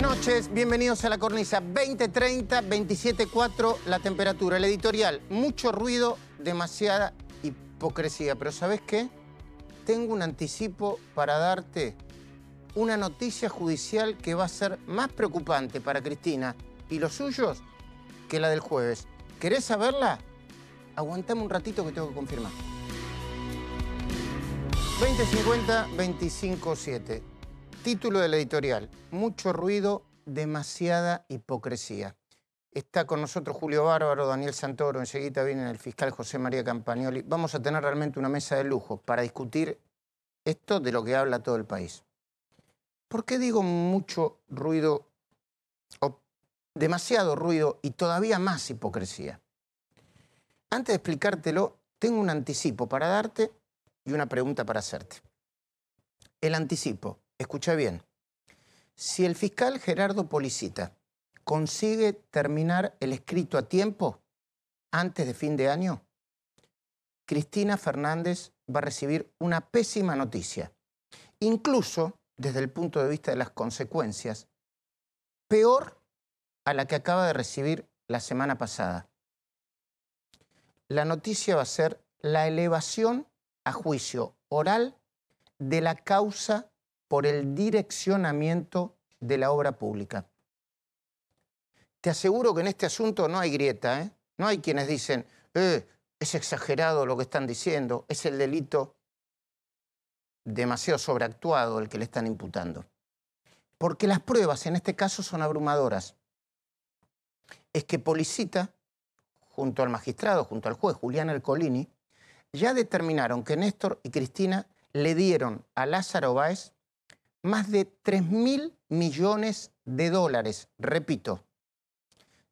noches, bienvenidos a La Cornisa. 20:30, 27:04 la temperatura. El editorial, mucho ruido, demasiada hipocresía. Pero ¿sabes qué? Tengo un anticipo para darte, una noticia judicial que va a ser más preocupante para Cristina y los suyos que la del jueves. ¿Querés saberla? Aguantame un ratito que tengo que confirmar. 20:50, 25:07. Título del editorial, mucho ruido, demasiada hipocresía. Está con nosotros Julio Bárbaro, Daniel Santoro, enseguida viene el fiscal José María Campagnoli. Vamos a tener realmente una mesa de lujo para discutir esto de lo que habla todo el país. ¿Por qué digo mucho ruido, o demasiado ruido y todavía más hipocresía? Antes de explicártelo, tengo un anticipo para darte y una pregunta para hacerte. El anticipo. Escucha bien, si el fiscal Gerardo Policita consigue terminar el escrito a tiempo, antes de fin de año, Cristina Fernández va a recibir una pésima noticia, incluso desde el punto de vista de las consecuencias, peor a la que acaba de recibir la semana pasada. La noticia va a ser la elevación a juicio oral de la causa por el direccionamiento de la obra pública. Te aseguro que en este asunto no hay grieta, ¿eh? No hay quienes dicen, es exagerado lo que están diciendo, es el delito demasiado sobreactuado el que le están imputando. Porque las pruebas en este caso son abrumadoras. Es que Policita, junto al magistrado, junto al juez Julián Ercolini, ya determinaron que Néstor y Cristina le dieron a Lázaro Báez más de 3.000 millones de dólares, repito,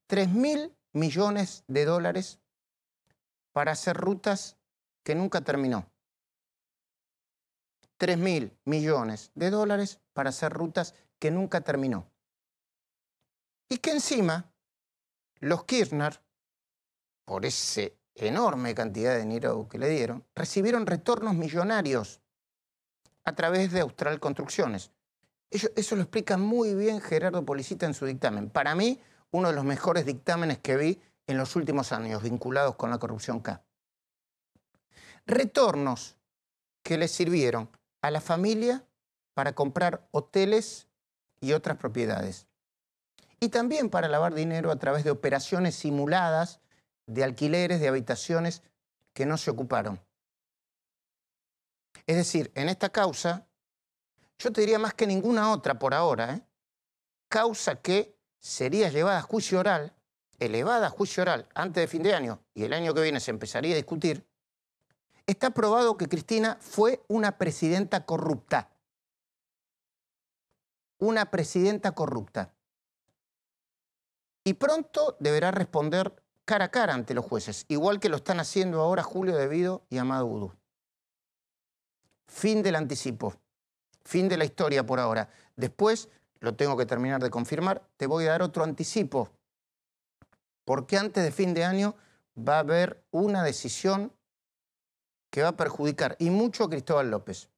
3.000 millones de dólares para hacer rutas que nunca terminó. 3.000 millones de dólares para hacer rutas que nunca terminó. Y que encima los Kirchner, por esa enorme cantidad de dinero que le dieron, recibieron retornos millonarios a través de Austral Construcciones. Eso lo explica muy bien Gerardo Policita en su dictamen. Para mí, uno de los mejores dictámenes que vi en los últimos años vinculados con la corrupción K. Retornos que le sirvieron a la familia para comprar hoteles y otras propiedades. Y también para lavar dinero a través de operaciones simuladas de alquileres de habitaciones que no se ocuparon. Es decir, en esta causa, yo te diría más que ninguna otra por ahora, causa que sería llevada a juicio oral, elevada a juicio oral antes de fin de año y el año que viene se empezaría a discutir, está probado que Cristina fue una presidenta corrupta. Una presidenta corrupta. Y pronto deberá responder cara a cara ante los jueces, igual que lo están haciendo ahora Julio De Vido y Amado Boudou. Fin del anticipo, fin de la historia por ahora. Después, lo tengo que terminar de confirmar, te voy a dar otro anticipo. Porque antes de fin de año va a haber una decisión que va a perjudicar y mucho a Cristóbal López.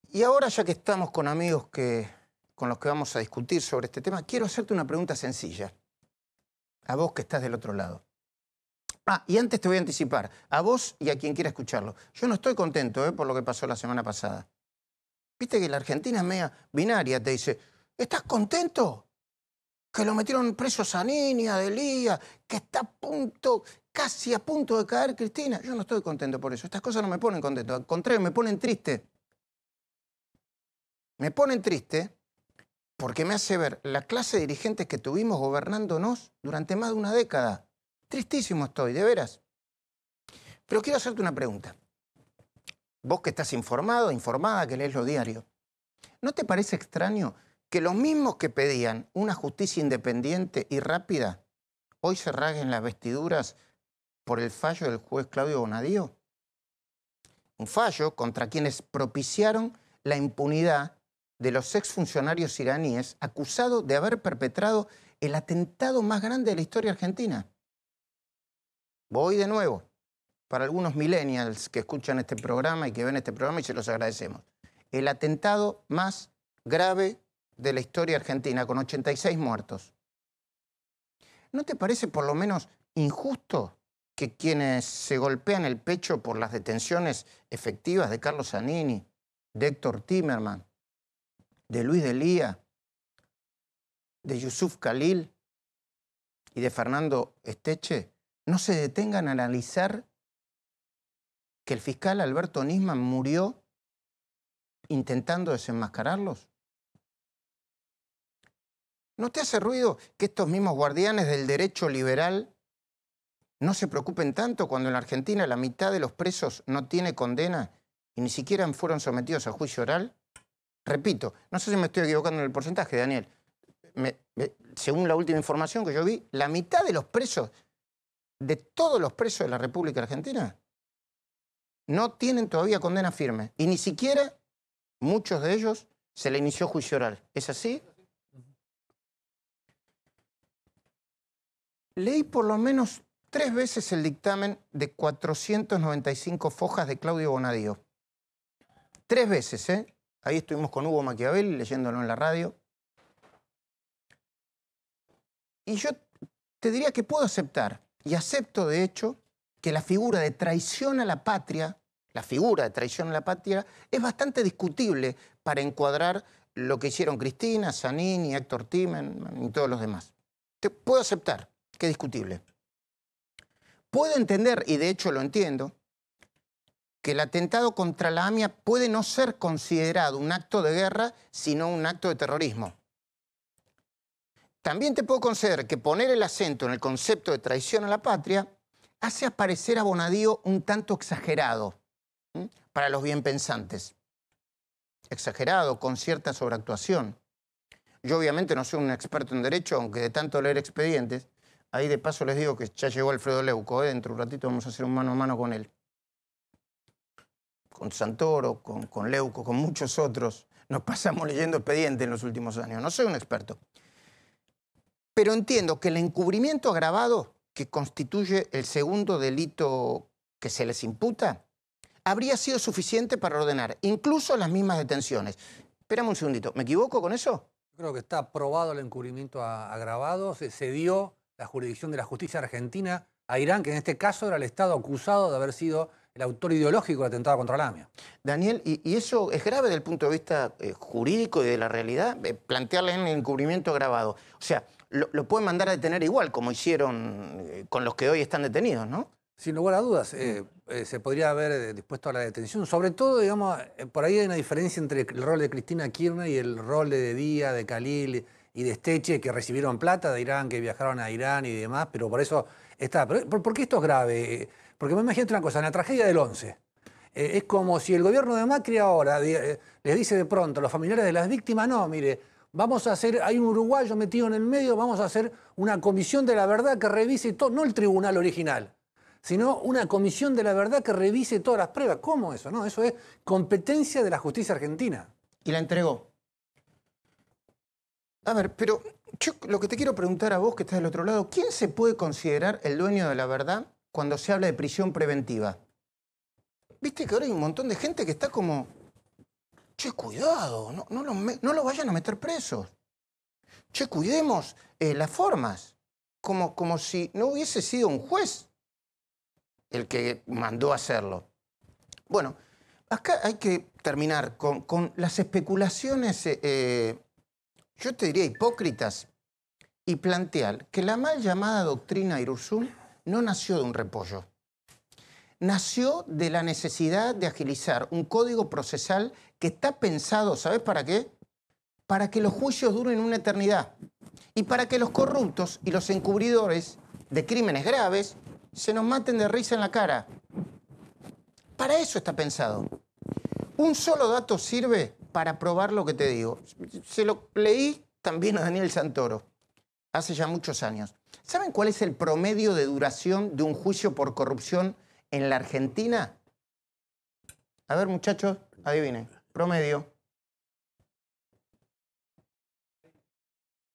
Y ahora, ya que estamos con amigos con los que vamos a discutir sobre este tema, quiero hacerte una pregunta sencilla. A vos que estás del otro lado. Y antes te voy a anticipar, a vos y a quien quiera escucharlo. Yo no estoy contento por lo que pasó la semana pasada. Viste que la Argentina es media binaria, te dice, ¿estás contento? Que lo metieron preso Zanini, Adelía, que está casi a punto de caer Cristina. Yo no estoy contento por eso. Estas cosas no me ponen contento, al contrario, me ponen triste. Me ponen triste porque me hace ver la clase de dirigentes que tuvimos gobernándonos durante más de una década. Tristísimo estoy, de veras. Pero quiero hacerte una pregunta. Vos que estás informado, informada, que lees los diarios, ¿no te parece extraño que los mismos que pedían una justicia independiente y rápida hoy se rasguen las vestiduras por el fallo del juez Claudio Bonadío? Un fallo contra quienes propiciaron la impunidad de los exfuncionarios iraníes acusados de haber perpetrado el atentado más grande de la historia argentina. Voy de nuevo, para algunos millennials que escuchan este programa y que ven este programa y se los agradecemos. El atentado más grave de la historia argentina, con 86 muertos. ¿No te parece por lo menos injusto que quienes se golpean el pecho por las detenciones efectivas de Carlos Zanini, de Héctor Timerman, de Luis Delía, de Yusuf Khalil y de Fernando Esteche, no se detengan a analizar que el fiscal Alberto Nisman murió intentando desenmascararlos? ¿No te hace ruido que estos mismos guardianes del derecho liberal no se preocupen tanto cuando en la Argentina la mitad de los presos no tiene condena y ni siquiera fueron sometidos a juicio oral? Repito, no sé si me estoy equivocando en el porcentaje, Daniel. Según la última información que yo vi, la mitad de los presos, de todos los presos de la República Argentina, no tienen todavía condena firme. Y ni siquiera muchos de ellos se le inició juicio oral. ¿Es así? Leí por lo menos 3 veces el dictamen de 495 fojas de Claudio Bonadío. 3 veces, ¿eh? Ahí estuvimos con Hugo Machiavelli leyéndolo en la radio. Y yo te diría que puedo aceptar, y acepto de hecho, que la figura de traición a la patria, es bastante discutible para encuadrar lo que hicieron Cristina, Zanini, Héctor Timerman y todos los demás. Te puedo aceptar que es discutible. Puedo entender, y de hecho lo entiendo, que el atentado contra la AMIA puede no ser considerado un acto de guerra, sino un acto de terrorismo. También te puedo conceder que poner el acento en el concepto de traición a la patria hace aparecer a Bonadío un tanto exagerado, ¿sí?, para los bienpensantes. Exagerado, con cierta sobreactuación. Yo obviamente no soy un experto en derecho, aunque de tanto leer expedientes. Ahí de paso les digo que ya llegó Alfredo Leuco, ¿eh? Dentro de un ratito vamos a hacer un mano a mano con él. Con Santoro, con Leuco, con muchos otros. Nos pasamos leyendo expedientes en los últimos años. No soy un experto. Pero entiendo que el encubrimiento agravado, que constituye el segundo delito que se les imputa, habría sido suficiente para ordenar incluso las mismas detenciones. Espérame un segundito, ¿me equivoco con eso? Creo que está aprobado el encubrimiento agravado. Se dio la jurisdicción de la justicia argentina a Irán, que en este caso era el Estado acusado de haber sido el autor ideológico del atentado contra la AMIA. Daniel, ¿y eso es grave desde el punto de vista jurídico y de la realidad? Plantearle en el encubrimiento agravado. O sea, lo pueden mandar a detener igual, como hicieron con los que hoy están detenidos, ¿no? Sin lugar a dudas, se podría haber dispuesto a la detención. Sobre todo, digamos, por ahí hay una diferencia entre el rol de Cristina Kirchner y el rol de Díaz, de Khalil y de Esteche, que recibieron plata de Irán, que viajaron a Irán y demás, pero por eso está. ¿Por qué esto es grave? Porque me imagino una cosa, en la tragedia del 11, es como si el gobierno de Macri ahora les dice de pronto a los familiares de las víctimas, no, mire, vamos a hacer, hay un uruguayo metido en el medio, vamos a hacer una comisión de la verdad que revise todo, no el tribunal original, sino una comisión de la verdad que revise todas las pruebas. ¿Cómo eso? No, eso es competencia de la justicia argentina. Y la entregó. A ver, pero yo lo que te quiero preguntar a vos que estás del otro lado, ¿quién se puede considerar el dueño de la verdad cuando se habla de prisión preventiva? Viste que ahora hay un montón de gente que está como, che, cuidado, no lo vayan a meter presos. Che, cuidemos las formas, como si no hubiese sido un juez el que mandó hacerlo. Bueno, acá hay que terminar con las especulaciones, yo te diría hipócritas, y plantear que la mal llamada doctrina Irurzun no nació de un repollo. Nació de la necesidad de agilizar un código procesal que está pensado, ¿sabes para qué? Para que los juicios duren una eternidad y para que los corruptos y los encubridores de crímenes graves se nos maten de risa en la cara. Para eso está pensado. Un solo dato sirve para probar lo que te digo. Se lo leí también a Daniel Santoro hace ya muchos años. ¿Saben cuál es el promedio de duración de un juicio por corrupción en la Argentina? A ver, muchachos, adivinen. Promedio.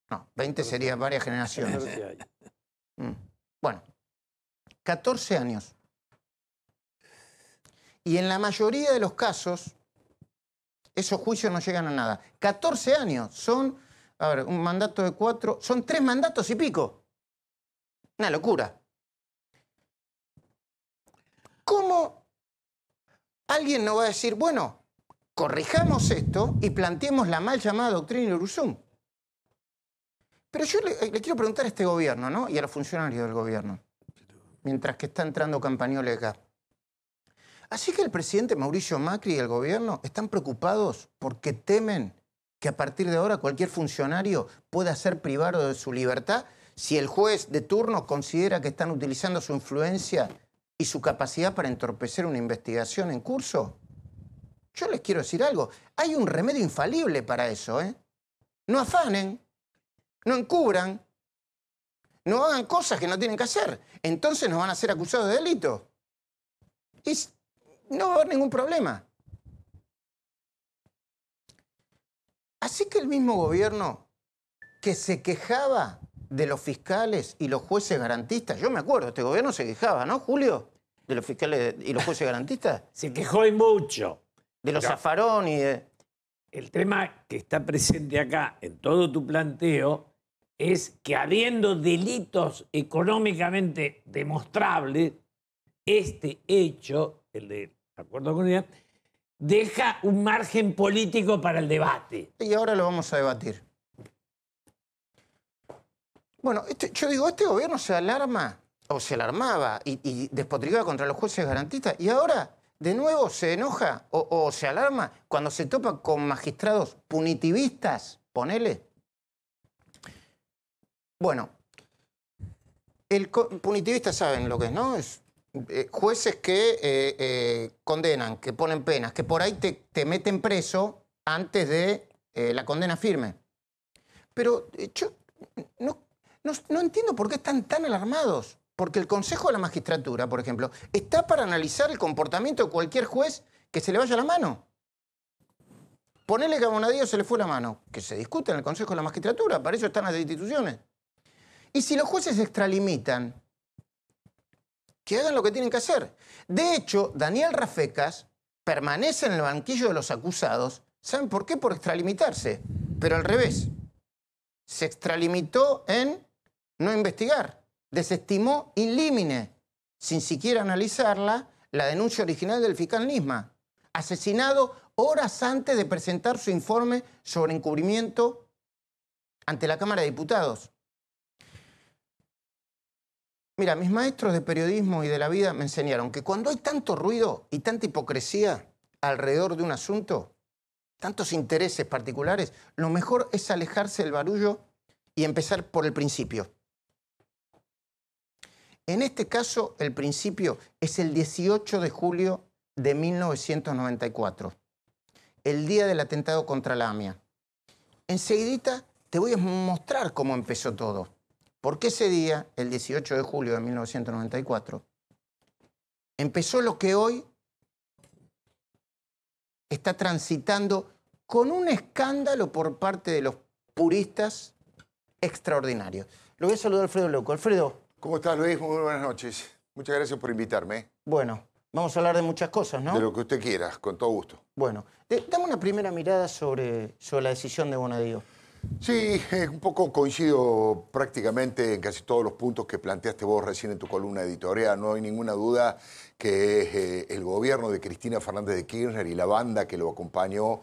No, 20 sería varias generaciones. Bueno, 14 años. Y en la mayoría de los casos, Esos juicios no llegan a nada. 14 años. Son, a ver, un mandato de 4, son 3 mandatos y pico. Una locura. ¿Cómo alguien no va a decir, bueno, corrijamos esto y planteemos la mal llamada doctrina Irurzun? Pero yo le quiero preguntar a este gobierno, ¿no? Y a los funcionarios del gobierno, mientras que está entrando Campagnoli acá. Así que el presidente Mauricio Macri y el gobierno están preocupados porque temen que a partir de ahora cualquier funcionario pueda ser privado de su libertad si el juez de turno considera que están utilizando su influencia y su capacidad para entorpecer una investigación en curso. Yo les quiero decir algo. Hay un remedio infalible para eso, ¿eh? No afanen, no encubran, no hagan cosas que no tienen que hacer. Entonces nos van a ser acusados de delito. Y no va a haber ningún problema. Así que el mismo gobierno que se quejaba de los fiscales y los jueces garantistas, yo me acuerdo, este gobierno se quejaba, ¿no, Julio? De los fiscales y los jueces garantistas. Se quejó y mucho. De los Zaffarón y de... El tema que está presente acá en todo tu planteo es que habiendo delitos económicamente demostrables, este hecho, el de acuerdo con ella, deja un margen político para el debate. Y ahora lo vamos a debatir. Bueno, yo digo, este gobierno se alarma, o se alarmaba y despotricaba contra los jueces garantistas, y ahora de nuevo se enoja o se alarma cuando se topa con magistrados punitivistas, ponele. Bueno, punitivistas saben lo que es, ¿no? Es jueces que condenan, que ponen penas, que por ahí te meten preso antes de la condena firme. Pero yo no entiendo por qué están tan alarmados. Porque el Consejo de la Magistratura, por ejemplo, está para analizar el comportamiento de cualquier juez que se le vaya la mano. Ponele que a Bonadío se le fue la mano. Que se discute en el Consejo de la Magistratura, para eso están las instituciones. Y si los jueces se extralimitan, que hagan lo que tienen que hacer. De hecho, Daniel Rafecas permanece en el banquillo de los acusados. ¿Saben por qué? Por extralimitarse. Pero al revés. Se extralimitó en no investigar. Desestimó in limine, sin siquiera analizarla, la denuncia original del fiscal Nisma, asesinado horas antes de presentar su informe sobre encubrimiento ante la Cámara de Diputados. Mira, mis maestros de periodismo y de la vida me enseñaron que cuando hay tanto ruido y tanta hipocresía alrededor de un asunto, tantos intereses particulares, lo mejor es alejarse del barullo y empezar por el principio. En este caso, el principio es el 18 de julio de 1994, el día del atentado contra la AMIA. Enseguidita te voy a mostrar cómo empezó todo. Porque ese día, el 18 de julio de 1994, empezó lo que hoy está transitando con un escándalo por parte de los puristas extraordinarios. Lo voy a saludar a Alfredo Leuco. Alfredo. ¿Cómo estás, Luis? Muy buenas noches. Muchas gracias por invitarme. Bueno, vamos a hablar de muchas cosas, ¿no? De lo que usted quiera, con todo gusto. Bueno, dame una primera mirada sobre la decisión de Bonadío. Sí, un poco coincido prácticamente en casi todos los puntos que planteaste vos recién en tu columna editorial. No hay ninguna duda que el gobierno de Cristina Fernández de Kirchner y la banda que lo acompañó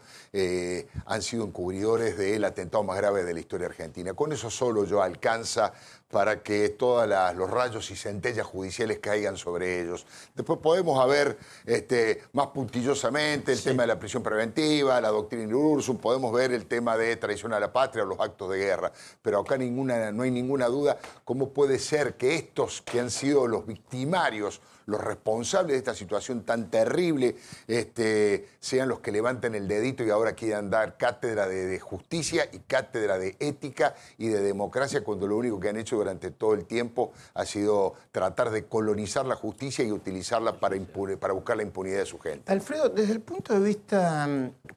han sido encubridores del atentado más grave de la historia argentina. Con eso solo yo alcanza para que todos los rayos y centellas judiciales caigan sobre ellos. Después podemos ver más puntillosamente el tema de la prisión preventiva, la doctrina Irurzun, podemos ver el tema de traición a la patria o los actos de guerra, pero acá no hay ninguna duda cómo puede ser que estos que han sido los victimarios, los responsables de esta situación tan terrible, sean los que levantan el dedito y ahora quieran dar cátedra de justicia y cátedra de ética y de democracia, cuando lo único que han hecho durante todo el tiempo ha sido tratar de colonizar la justicia y utilizarla para buscar la impunidad de su gente. Alfredo, desde el punto de vista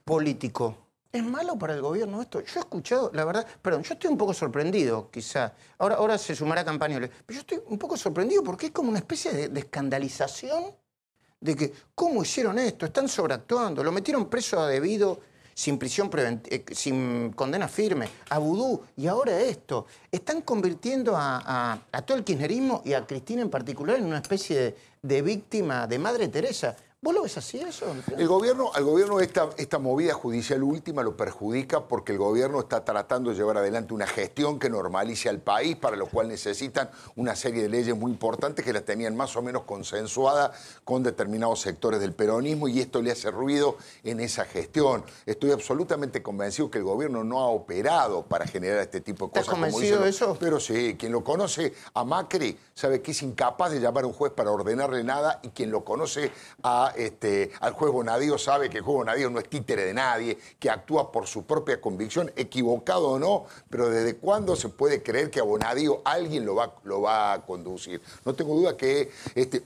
político, ¿es malo para el gobierno esto? Yo he escuchado, la verdad, perdón, yo estoy un poco sorprendido, quizá. Ahora se sumará Campagnoli, pero yo estoy un poco sorprendido porque es como una especie de escandalización de que, ¿cómo hicieron esto? Están sobreactuando, lo metieron preso a debido sin sin condena firme, a Vudú y ahora esto. Están convirtiendo a todo el kirchnerismo y a Cristina en particular en una especie de víctima de Madre Teresa. ¿Vos lo ves así eso? Al gobierno esta movida judicial última lo perjudica porque el gobierno está tratando de llevar adelante una gestión que normalice al país, para lo cual necesitan una serie de leyes muy importantes que las tenían más o menos consensuadas con determinados sectores del peronismo, y esto le hace ruido en esa gestión. Estoy absolutamente convencido que el gobierno no ha operado para generar este tipo de cosas. ¿Estás convencido de eso? Pero sí, quien lo conoce a Macri sabe que es incapaz de llamar a un juez para ordenarle nada, y quien lo conoce al juez Bonadío sabe que el juez Bonadío no es títere de nadie, que actúa por su propia convicción, equivocado o no, pero ¿desde cuándo se puede creer que a Bonadío alguien lo va a conducir? No tengo duda que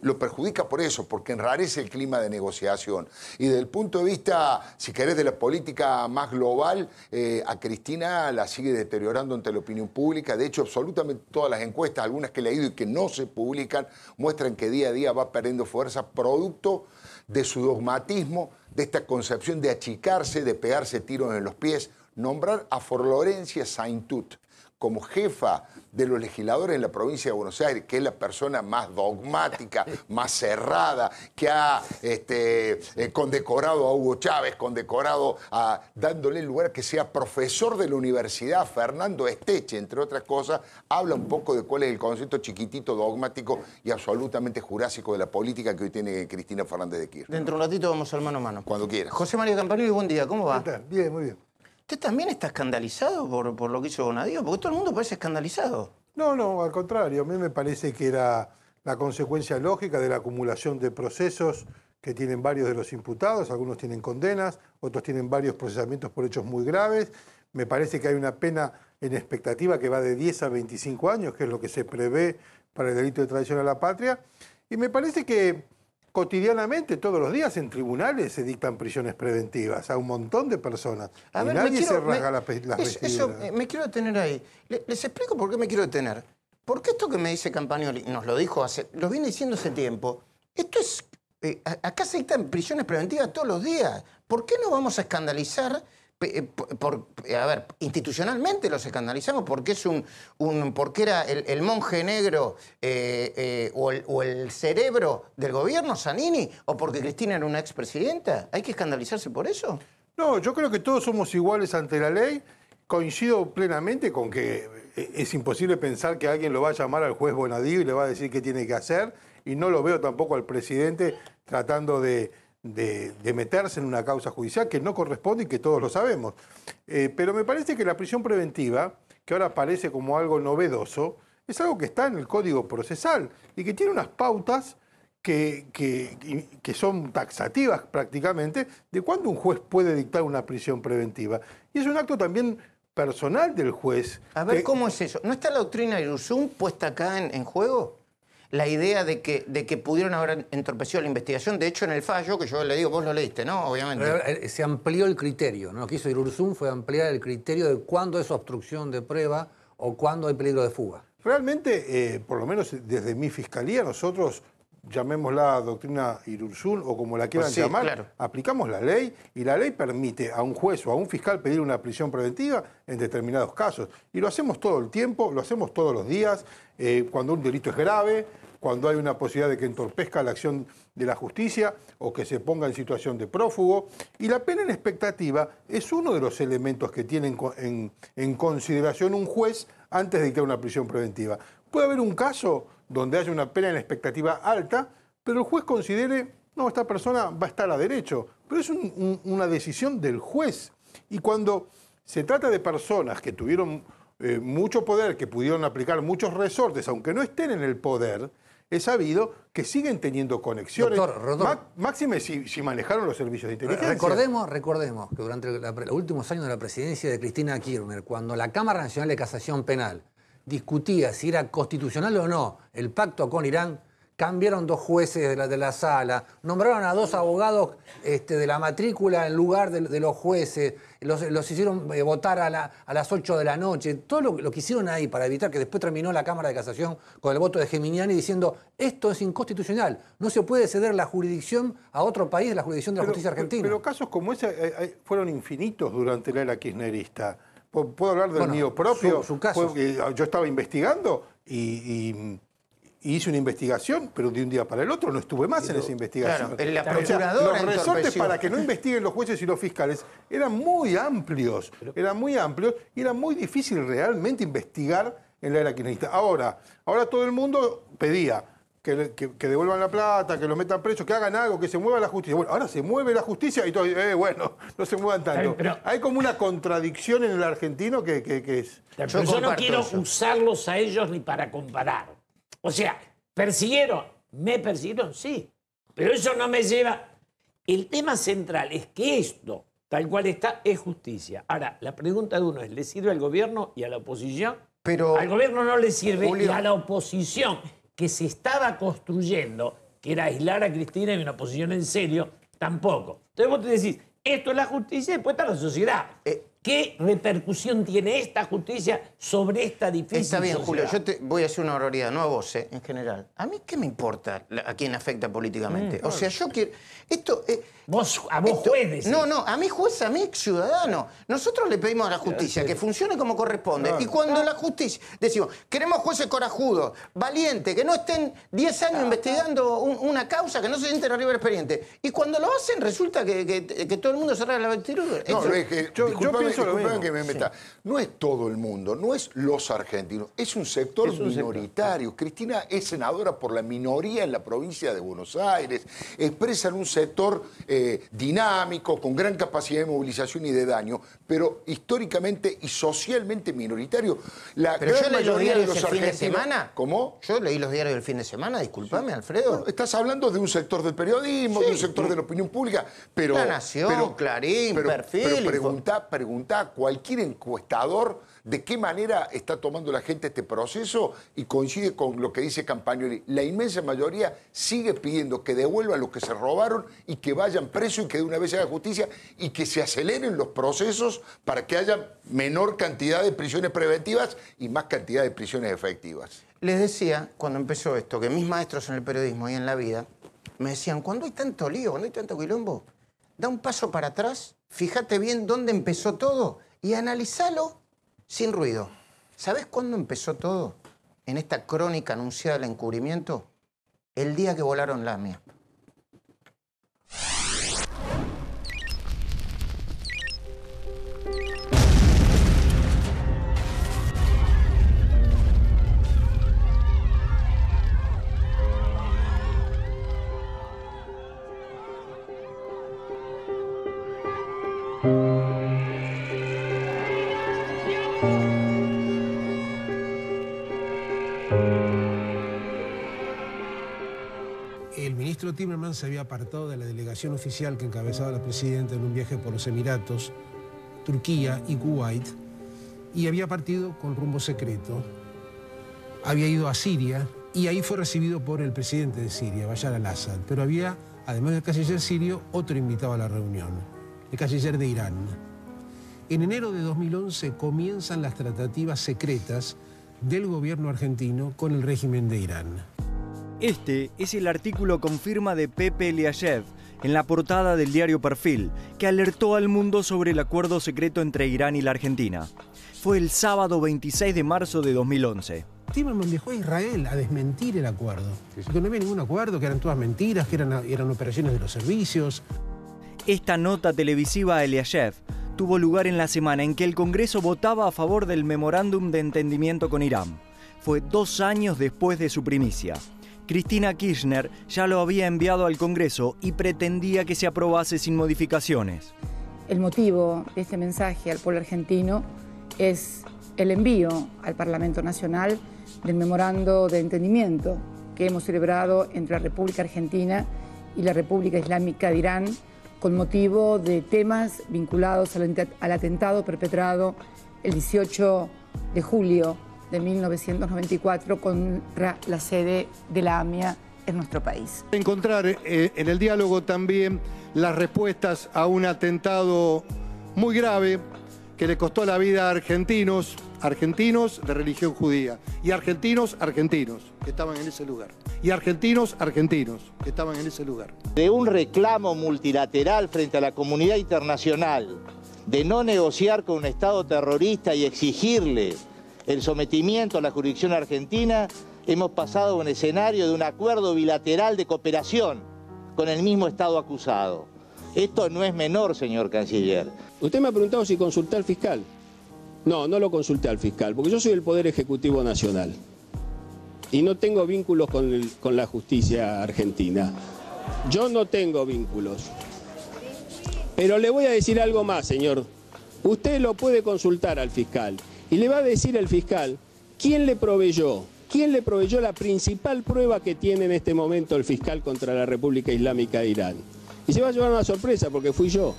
lo perjudica por eso, porque enrarece el clima de negociación. Y desde el punto de vista, si querés, de la política más global, a Cristina la sigue deteriorando ante la opinión pública. De hecho, absolutamente todas las encuestas, algunas que he leído y que no se publican, muestran que día a día va perdiendo fuerza, producto de su dogmatismo, de esta concepción de achicarse, de pegarse tiros en los pies. Nombrar a Florencia Saintut como jefa de los legisladores en la provincia de Buenos Aires, que es la persona más dogmática, más cerrada, que ha condecorado a Hugo Chávez, dándole el lugar a que sea profesor de la universidad, Fernando Esteche, entre otras cosas, habla un poco de cuál es el concepto chiquitito, dogmático y absolutamente jurásico de la política que hoy tiene Cristina Fernández de Kirchner. Dentro de un ratito vamos al mano a mano. Cuando quieras. José María Campanelli, buen día, ¿cómo va? ¿Qué tal? Bien, muy bien. ¿Usted también está escandalizado por lo que hizo Bonadío? Porque todo el mundo parece escandalizado. No, al contrario. A mí me parece que era la consecuencia lógica de la acumulación de procesos que tienen varios de los imputados. Algunos tienen condenas, otros tienen varios procesamientos por hechos muy graves. Me parece que hay una pena en expectativa que va de 10 a 25 años, que es lo que se prevé para el delito de traición a la patria. Y me parece que cotidianamente, todos los días, en tribunales se dictan prisiones preventivas a un montón de personas. A ver, nadie se rasga las vestiduras. Eso, me quiero detener ahí. Les explico por qué me quiero detener. Porque esto que me dice Campagnoli, nos lo dijo lo viene diciendo hace tiempo, esto es... acá se dictan prisiones preventivas todos los días. ¿Por qué no vamos a escandalizar? A ver, institucionalmente los escandalizamos porque porque era el monje negro o el cerebro del gobierno, Zanini, o porque Cristina era una expresidenta. ¿Hay que escandalizarse por eso? No, yo creo que todos somos iguales ante la ley. Coincido plenamente con que es imposible pensar que alguien lo va a llamar al juez Bonadío y le va a decir qué tiene que hacer, y no lo veo tampoco al presidente tratando de meterse en una causa judicial que no corresponde y que todos lo sabemos. Pero me parece que la prisión preventiva, que ahora parece como algo novedoso, es algo que está en el Código Procesal y que tiene unas pautas que son taxativas prácticamente de cuándo un juez puede dictar una prisión preventiva. Y es un acto también personal del juez. A ver, ¿cómo es eso? ¿No está la doctrina Irurzún puesta acá en juego? La idea de que pudieron haber entorpecido la investigación. De hecho, en el fallo, que yo le digo, vos lo leíste, ¿no? Obviamente. Se amplió el criterio, ¿no? Lo que hizo Irurzún fue ampliar el criterio de cuándo es obstrucción de prueba o cuándo hay peligro de fuga. Realmente, por lo menos desde mi fiscalía, nosotros, llamémosla doctrina Irurzún o como la quieran llamar, claro, aplicamos la ley, y la ley permite a un juez o a un fiscal pedir una prisión preventiva en determinados casos. Y lo hacemos todo el tiempo, lo hacemos todos los días, cuando un delito es grave, cuando hay una posibilidad de que entorpezca la acción de la justicia o que se ponga en situación de prófugo. Y la pena en expectativa es uno de los elementos que tiene en consideración un juez antes de dictar una prisión preventiva. Puede haber un caso donde haya una pena en expectativa alta, pero el juez considere, no, esta persona va a estar a derecho. Pero es una decisión del juez. Y cuando se trata de personas que tuvieron mucho poder, que pudieron aplicar muchos resortes, aunque no estén en el poder, es sabido que siguen teniendo conexiones. Doctor, máxime si manejaron los servicios de inteligencia. Recordemos que durante los últimos años de la presidencia de Cristina Kirchner, cuando la Cámara Nacional de Casación Penal discutía si era constitucional o no el pacto con Irán, cambiaron 2 jueces de la sala, nombraron a 2 abogados de la matrícula en lugar de los jueces, los hicieron votar a las 8 de la noche. Todo lo que hicieron ahí para evitar que después terminó la Cámara de Casación con el voto de Geminiani diciendo esto es inconstitucional, no se puede ceder la jurisdicción a otro país de la jurisdicción de la justicia argentina. Pero casos como ese fueron infinitos durante la era kirchnerista. ¿Puedo hablar del mío propio? Su caso. Yo estaba investigando y hice una investigación, pero de un día para el otro no estuve más en esa investigación. Claro, la procuradora los resortes para que no investiguen los jueces y los fiscales eran muy amplios, y era muy difícil realmente investigar en la era kirchnerista. Ahora todo el mundo pedía que devuelvan la plata, que los metan presos, que hagan algo, que se mueva la justicia. Bueno, ahora se mueve la justicia y todo, bueno, no se muevan tanto. Hay como una contradicción en el argentino que es... Pero yo no quiero usarlos a ellos ni para comparar. O sea, ¿me persiguieron? Sí. Pero eso no me lleva... El tema central es que esto, tal cual está, es justicia. Ahora, la pregunta de uno es, ¿le sirve al gobierno y a la oposición? Pero, al gobierno no le sirve, Julio, y a la oposición que se estaba construyendo, que era aislar a Cristina y una oposición en serio, tampoco. Entonces vos te decís, esto es la justicia y después está la sociedad. ¿Qué repercusión tiene esta justicia sobre esta difícil Está bien, sociedad? Julio, yo te voy a hacer una barbaridad, no a vos, en general. ¿A mí qué me importa a quién afecta políticamente? O sea, yo quiero... A vos jueces. No, a mí juez, a mí ciudadano. Nosotros le pedimos a la justicia que funcione como corresponde. Y cuando la justicia... Decimos, queremos jueces corajudos, valientes, que no estén 10 años investigando una causa, que no se sienten arriba del expediente. Y cuando lo hacen, resulta que todo el mundo se arregla la vestidura. No, disculpen que me meta. Sí. No es todo el mundo, no es los argentinos, es un sector minoritario. Cristina es senadora por la minoría en la provincia de Buenos Aires. Expresan un sector dinámico, con gran capacidad de movilización y de daño, pero históricamente y socialmente minoritario. Pero yo leí los diarios del fin de semana. ¿Cómo? Yo leí los diarios del fin de semana, discúlpame, Alfredo. Bueno, estás hablando de un sector del periodismo, de un sector de la opinión pública, pero... La Nación, Clarín, Perfil... Pero pregunta a cualquier encuestador de qué manera está tomando la gente este proceso y coincide con lo que dice Campagnoli. La inmensa mayoría sigue pidiendo que devuelvan lo que se robaron y que vayan presos y que de una vez se haga justicia y que se aceleren los procesos para que haya menor cantidad de prisiones preventivas y más cantidad de prisiones efectivas. Les decía, cuando empezó esto, que mis maestros en el periodismo y en la vida me decían, cuando hay tanto lío, cuando hay tanto quilombo, da un paso para atrás, fíjate bien dónde empezó todo y analizalo sin ruido. ¿Sabés cuándo empezó todo? En esta crónica anunciada del encubrimiento, el día que volaron Lamia. El ministro Timmermans se había apartado de la delegación oficial que encabezaba la presidenta en un viaje por los Emiratos, Turquía y Kuwait, y había partido con rumbo secreto. Había ido a Siria y ahí fue recibido por el presidente de Siria, Bashar al-Assad. Pero había, además del canciller sirio, otro invitado a la reunión, el canciller de Irán. En enero de 2011 comienzan las tratativas secretas del gobierno argentino con el régimen de Irán. Este es el artículo con firma de Pepe Eliashev en la portada del diario Perfil, que alertó al mundo sobre el acuerdo secreto entre Irán y la Argentina. Fue el sábado 26 de marzo de 2011. Timmermans viajó a Israel a desmentir el acuerdo. Que no había ningún acuerdo, que eran todas mentiras, que eran operaciones de los servicios. Esta nota televisiva a Eliashev tuvo lugar en la semana en que el Congreso votaba a favor del memorándum de entendimiento con Irán. Fue 2 años después de su primicia. Cristina Kirchner ya lo había enviado al Congreso y pretendía que se aprobase sin modificaciones. El motivo de este mensaje al pueblo argentino es el envío al Parlamento Nacional del memorando de entendimiento que hemos celebrado entre la República Argentina y la República Islámica de Irán con motivo de temas vinculados al atentado perpetrado el 18 de julio de 1994 contra la sede de la AMIA en nuestro país. Encontrar en el diálogo también las respuestas a un atentado muy grave que le costó la vida a argentinos de religión judía, y argentinos que estaban en ese lugar, y argentinos que estaban en ese lugar. De un reclamo multilateral frente a la comunidad internacional de no negociar con un Estado terrorista y exigirle el sometimiento a la jurisdicción argentina, hemos pasado a un escenario de un acuerdo bilateral de cooperación con el mismo Estado acusado. Esto no es menor, señor canciller. Usted me ha preguntado si consulté al fiscal. No, no lo consulté al fiscal, porque yo soy el Poder Ejecutivo Nacional y no tengo vínculos con la justicia argentina. Yo no tengo vínculos. Pero le voy a decir algo más, señor. Usted lo puede consultar al fiscal y le va a decir al fiscal quién le proveyó la principal prueba que tiene en este momento el fiscal contra la República Islámica de Irán. Y se va a llevar una sorpresa porque fui yo.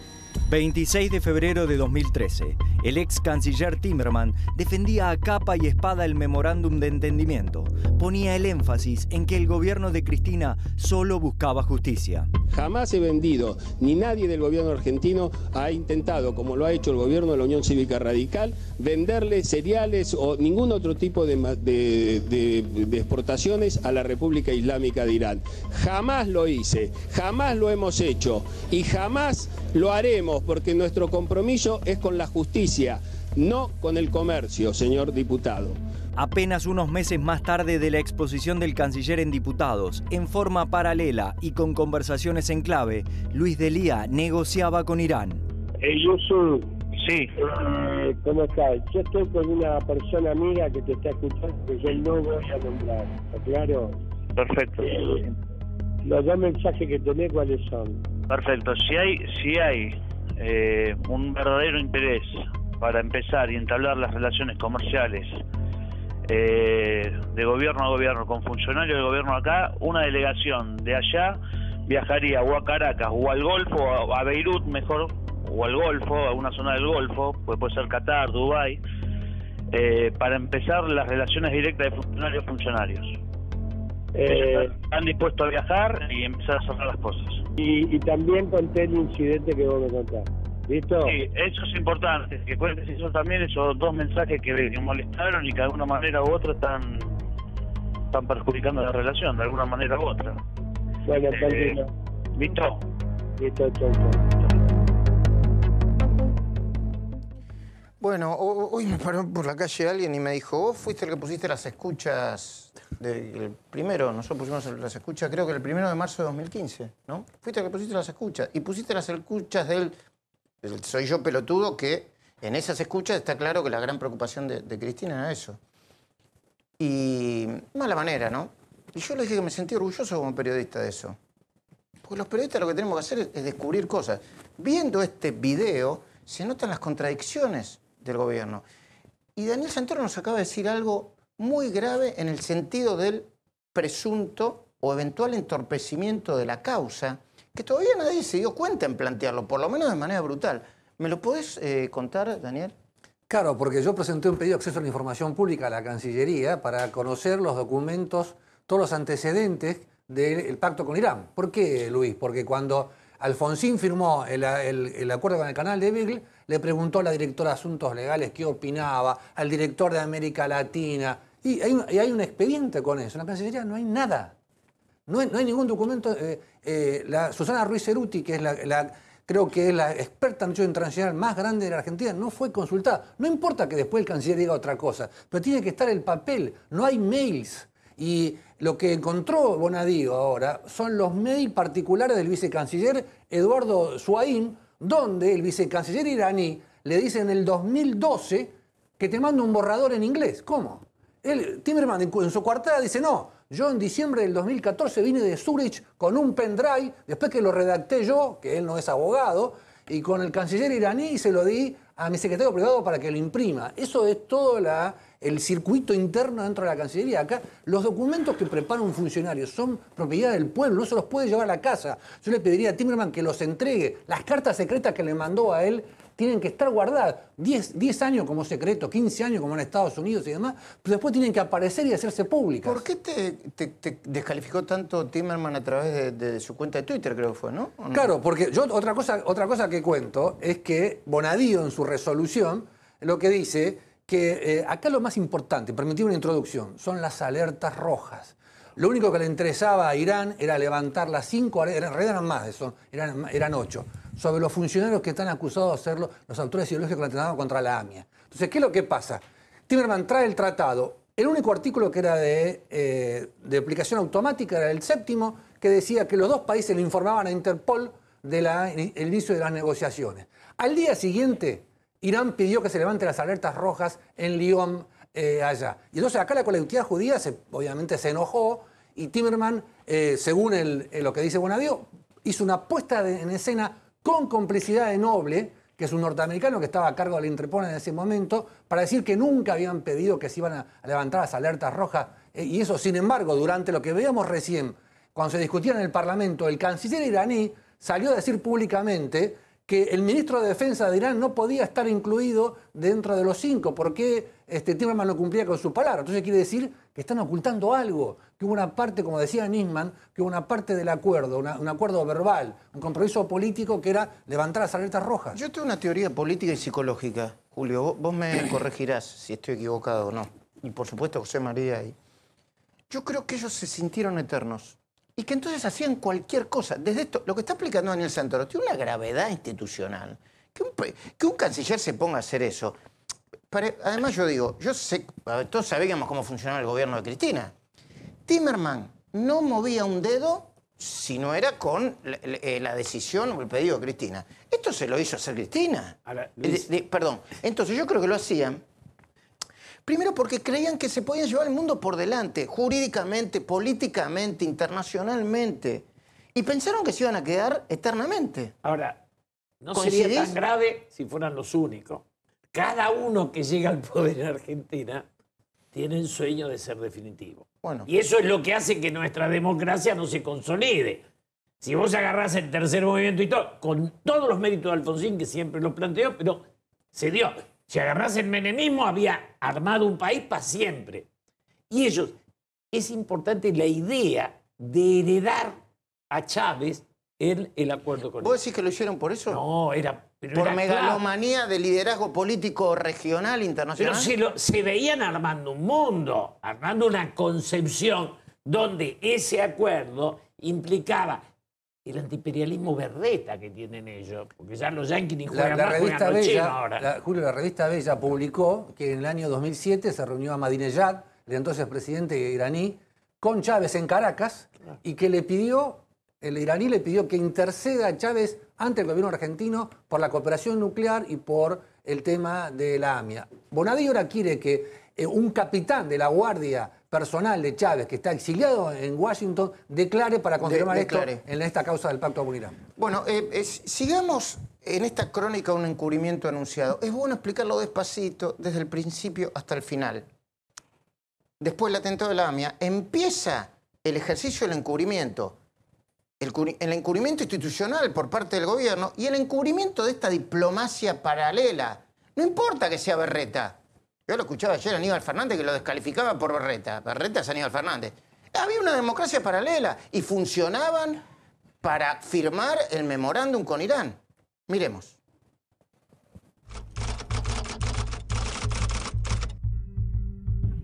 26 de febrero de 2013, el ex canciller Timmermans defendía a capa y espada el memorándum de entendimiento. Ponía el énfasis en que el gobierno de Cristina solo buscaba justicia. Jamás he vendido, ni nadie del gobierno argentino ha intentado, como lo ha hecho el gobierno de la Unión Cívica Radical, venderle cereales o ningún otro tipo de exportaciones a la República Islámica de Irán. Jamás lo hice, jamás lo hemos hecho y jamás lo haremos, porque nuestro compromiso es con la justicia, no con el comercio, señor diputado. Apenas unos meses más tarde de la exposición del canciller en Diputados, en forma paralela y con conversaciones en clave, Luis Delía negociaba con Irán. Yusuf, sí. ¿Cómo estás? Yo estoy con una persona amiga que te está escuchando, que yo no voy a nombrar, ¿está claro? Perfecto. Los dos mensajes que tenés, ¿cuáles son? Perfecto. Si hay un verdadero interés para empezar y entablar las relaciones comerciales de gobierno a gobierno con funcionarios del gobierno acá, una delegación de allá viajaría o a Caracas o al Golfo, o a Beirut mejor, o al Golfo, a una zona del Golfo, puede ser Qatar, Dubái, para empezar las relaciones directas de funcionarios. Están dispuestos a viajar y empezar a cerrar las cosas. Y también conté el incidente que vos me contaste. ¿Listo? Sí, eso es importante, que cuentes eso también, esos dos mensajes que molestaron y que de alguna manera u otra están perjudicando la relación, de alguna manera u otra. Bueno, tranquilo. ¿Listo? Listo, chau. Bueno, hoy me paró por la calle alguien y me dijo, vos fuiste el que pusiste las escuchas, el primero, nosotros pusimos las escuchas, creo que el 1 de marzo de 2015, ¿no? Fuiste el que pusiste las escuchas, y pusiste las escuchas del soy yo pelotudo, que en esas escuchas está claro que la gran preocupación de Cristina era eso. Y mala manera, ¿no? Y yo le dije que me sentí orgulloso como periodista de eso. Porque los periodistas lo que tenemos que hacer es descubrir cosas. Viendo este video, se notan las contradicciones del gobierno. Y Daniel Santoro nos acaba de decir algo muy grave en el sentido del presunto o eventual entorpecimiento de la causa, que todavía nadie se dio cuenta en plantearlo, por lo menos de manera brutal. ¿Me lo podés contar, Daniel? Claro, porque yo presenté un pedido de acceso a la información pública a la Cancillería para conocer los documentos, todos los antecedentes del pacto con Irán. ¿Por qué, Luis? Porque cuando Alfonsín firmó el acuerdo con el canal de Beagle, le preguntó a la directora de Asuntos Legales qué opinaba, al director de América Latina, y hay un expediente con eso. En la Cancillería no hay nada. No hay ningún documento. Susana Ruiz Ceruti, que es creo que es la experta en derecho internacional más grande de la Argentina, no fue consultada. No importa que después el canciller diga otra cosa, pero tiene que estar el papel. No hay mails. Y lo que encontró Bonadío ahora son los mails particulares del vicecanciller Eduardo Suaim, donde el vicecanciller iraní le dice en el 2012 que te manda un borrador en inglés. ¿Cómo? Timmermans en su coartada dice, no, yo en diciembre del 2014 vine de Zurich con un pendrive, después que lo redacté yo, que él no es abogado, y con el canciller iraní se lo di a mi secretario privado para que lo imprima. Eso es todo el circuito interno dentro de la Cancillería. Acá los documentos que prepara un funcionario son propiedad del pueblo, no se los puede llevar a la casa. Yo le pediría a Timmermans que los entregue, las cartas secretas que le mandó a él tienen que estar guardadas 10 años como secreto, 15 años como en Estados Unidos y demás, pero después tienen que aparecer y hacerse públicas. ¿Por qué te descalificó tanto Timerman a través de su cuenta de Twitter, creo que fue, ¿no? ¿O no? Claro, porque yo otra cosa que cuento es que Bonadío en su resolución lo que dice que acá lo más importante, permitir una introducción, son las alertas rojas. Lo único que le interesaba a Irán era levantar las 5, en realidad eran más de eso, eran 8, sobre los funcionarios que están acusados de hacerlo los autores ideológicos que lo atentaban contra la AMIA. Entonces, ¿qué es lo que pasa? Timerman trae el tratado, el único artículo que era de aplicación automática era el 7º, que decía que los dos países le informaban a Interpol del inicio de las negociaciones. Al día siguiente, Irán pidió que se levanten las alertas rojas en Lyon, allá. Y entonces acá la colectividad judía obviamente se enojó y Timerman, según lo que dice Bonadío, hizo una puesta en escena con complicidad de Noble, que es un norteamericano que estaba a cargo del Interpol en ese momento, para decir que nunca habían pedido que se iban a levantar las alertas rojas. Y eso, sin embargo, durante lo que veíamos recién, cuando se discutía en el Parlamento, el canciller iraní salió a decir públicamente que el ministro de Defensa de Irán no podía estar incluido dentro de los 5, porque Timerman no cumplía con su palabra. Entonces quiere decir que están ocultando algo, que hubo una parte, como decía Nisman, que hubo una parte del acuerdo, un acuerdo verbal, un compromiso político que era levantar las alertas rojas. Yo tengo una teoría política y psicológica, Julio. Vos me corregirás si estoy equivocado o no. Y por supuesto José María. Yo creo que ellos se sintieron eternos. Y que entonces hacían cualquier cosa. Desde esto, lo que está explicando Daniel Santoro, tiene una gravedad institucional. Que un canciller se ponga a hacer eso. Además yo digo, yo sé, todos sabíamos cómo funcionaba el gobierno de Cristina. Timerman no movía un dedo si no era con la decisión o el pedido de Cristina. Esto se lo hizo hacer Cristina. Ahora, perdón. Entonces yo creo que lo hacían. Primero porque creían que se podían llevar el mundo por delante, jurídicamente, políticamente, internacionalmente. Y pensaron que se iban a quedar eternamente. Ahora, no sería tan grave si fueran los únicos. Cada uno que llega al poder en Argentina tiene el sueño de ser definitivo. Bueno. Y eso es lo que hace que nuestra democracia no se consolide. Si vos agarrás el tercer movimiento y todo, con todos los méritos de Alfonsín, que siempre lo planteó, pero se dio. Si agarrás el menemismo, había armado un país para siempre. Y ellos, es importante la idea de heredar a Chávez el acuerdo con él. ¿Vos decís que lo hicieron por eso? No, por megalomanía de liderazgo político regional, internacional. Pero se veían armando un mundo, armando una concepción donde ese acuerdo implicaba el antiimperialismo berreta que tienen ellos, porque ya los yanquis ni juegan la más, revista juegan los chinos Bella, ahora. Julio, la revista Bella publicó que en el año 2007 se reunió Ahmadinejad, el entonces presidente iraní, con Chávez en Caracas, y que el iraní le pidió que interceda a Chávez ante el gobierno argentino por la cooperación nuclear y por el tema de la AMIA. Bonadío ahora quiere que un capitán de la Guardia Personal de Chávez, que está exiliado en Washington, declare para confirmar esto en esta causa del pacto con Irán. Bueno, sigamos en esta crónica un encubrimiento anunciado. Es bueno explicarlo despacito, desde el principio hasta el final. Después del atentado de la AMIA, empieza el ejercicio del encubrimiento. El encubrimiento institucional por parte del gobierno y el encubrimiento de esta diplomacia paralela. No importa que sea berreta. Yo lo escuchaba ayer a Aníbal Fernández que lo descalificaba por berreta. Berreta es Aníbal Fernández. Había una democracia paralela y funcionaban para firmar el memorándum con Irán. Miremos.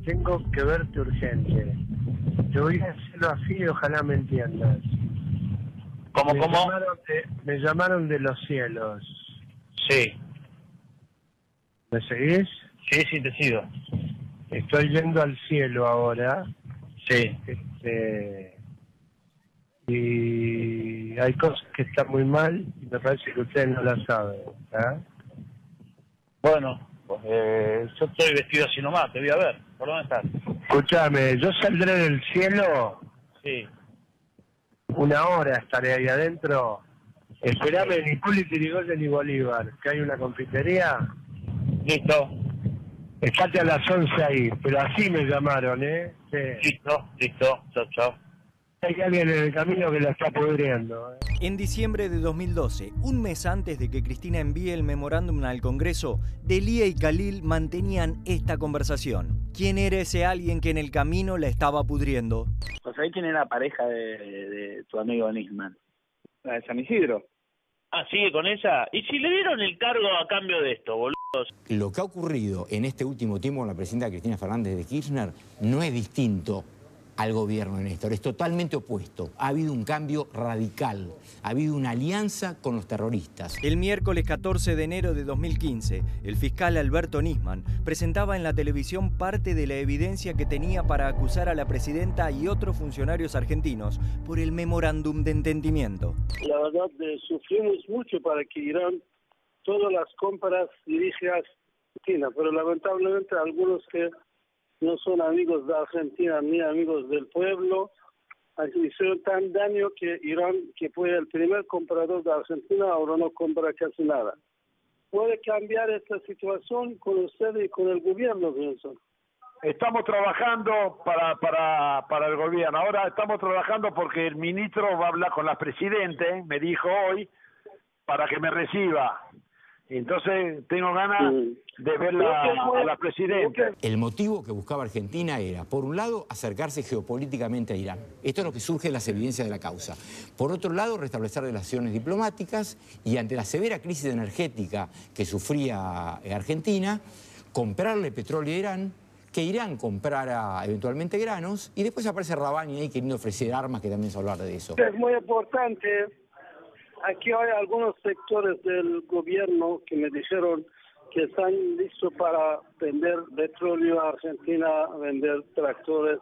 Tengo que verte urgente. Te voy a decirlo así y ojalá me entiendas. ¿Cómo? Me llamaron de los cielos. Sí. ¿Me seguís? Sí, te sigo. Estoy yendo al cielo ahora. Sí. Y hay cosas que están muy mal y me parece que ustedes no las saben. ¿Eh? Bueno, pues yo estoy vestido así nomás, te voy a ver. ¿Por dónde estás? Escúchame, yo saldré del cielo. Sí. 1 hora estaré ahí adentro. Esperame ni Hipólito Yrigoyen ni Bolívar, que hay una confitería. Listo. Estate a las 11 ahí, pero así me llamaron, ¿eh? Sí. Listo. Chao. Hay alguien en el camino que la está pudriendo. En diciembre de 2012, un mes antes de que Cristina envíe el memorándum al Congreso, Delia y Khalil mantenían esta conversación. ¿Quién era ese alguien que en el camino la estaba pudriendo? Pues ahí tiene la pareja de tu amigo Nisman, la de San Isidro. Ah, ¿sigue con esa? ¿Y si le dieron el cargo a cambio de esto, boludos? Lo que ha ocurrido en este último tiempo con la presidenta Cristina Fernández de Kirchner no es distinto al gobierno de Néstor, es totalmente opuesto. Ha habido un cambio radical, ha habido una alianza con los terroristas. El miércoles 14 de enero de 2015, el fiscal Alberto Nisman presentaba en la televisión parte de la evidencia que tenía para acusar a la presidenta y otros funcionarios argentinos por el memorándum de entendimiento. La verdad, sufrimos mucho para que Irán todas las compras dirigidas a Argentina, pero lamentablemente algunos que no son amigos de Argentina ni amigos del pueblo, hicieron tan daño que Irán, que fue el primer comprador de Argentina, ahora no compra casi nada. ¿Puede cambiar esta situación con usted y con el gobierno, pienso? Estamos trabajando para el gobierno. Ahora estamos trabajando porque el ministro va a hablar con la presidenta, me dijo hoy, para que me reciba. Entonces tengo ganas de ver a la presidenta. El motivo que buscaba Argentina era, por un lado, acercarse geopolíticamente a Irán. Esto es lo que surge de las evidencias de la causa. Por otro lado, restablecer relaciones diplomáticas y ante la severa crisis energética que sufría Argentina, comprarle petróleo a Irán, que Irán comprara eventualmente granos y después aparece Rabani ahí queriendo ofrecer armas, que también se hablar de eso. Es muy importante. Aquí hay algunos sectores del gobierno que me dijeron que están listos para vender petróleo a Argentina, vender tractores,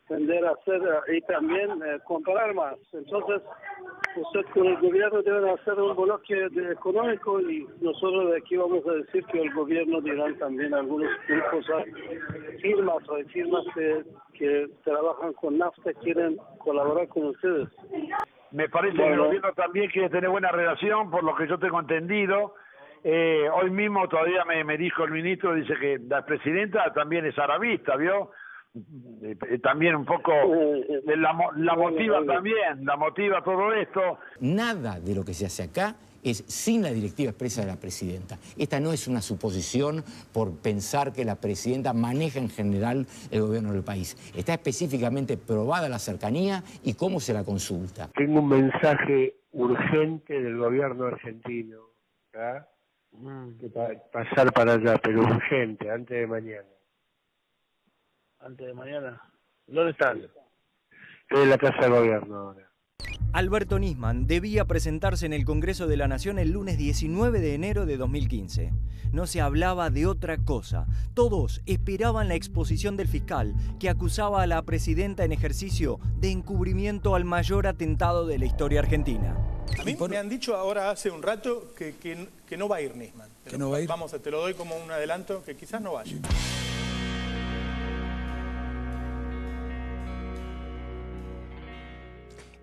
y también comprar más. Entonces, usted con el gobierno deben hacer un bloque económico y nosotros de aquí vamos a decir que el gobierno de Irán también, algunos grupos, hay firmas que trabajan con nafta, quieren colaborar con ustedes. Me parece que el gobierno también quiere tener buena relación, por lo que yo tengo entendido. Hoy mismo todavía me dijo el ministro, dice que la presidenta también es arabista, ¿vio? También un poco la motiva también, la motiva todo esto. Nada de lo que se hace acá es sin la directiva expresa de la presidenta. Esta no es una suposición por pensar que la presidenta maneja en general el gobierno del país. Está específicamente probada la cercanía y cómo se la consulta. Tengo un mensaje urgente del gobierno argentino, ¿verdad? Que pasar para allá, pero urgente, antes de mañana. Antes de mañana. ¿Dónde están? Estoy en la Casa de Gobierno ahora. Alberto Nisman debía presentarse en el Congreso de la Nación el lunes 19 de enero de 2015. No se hablaba de otra cosa. Todos esperaban la exposición del fiscal que acusaba a la presidenta en ejercicio de encubrimiento al mayor atentado de la historia argentina. A mí me han dicho ahora hace un rato que no va a ir Nisman. ¿Que no va a ir? Vamos, te lo doy como un adelanto, que quizás no vaya.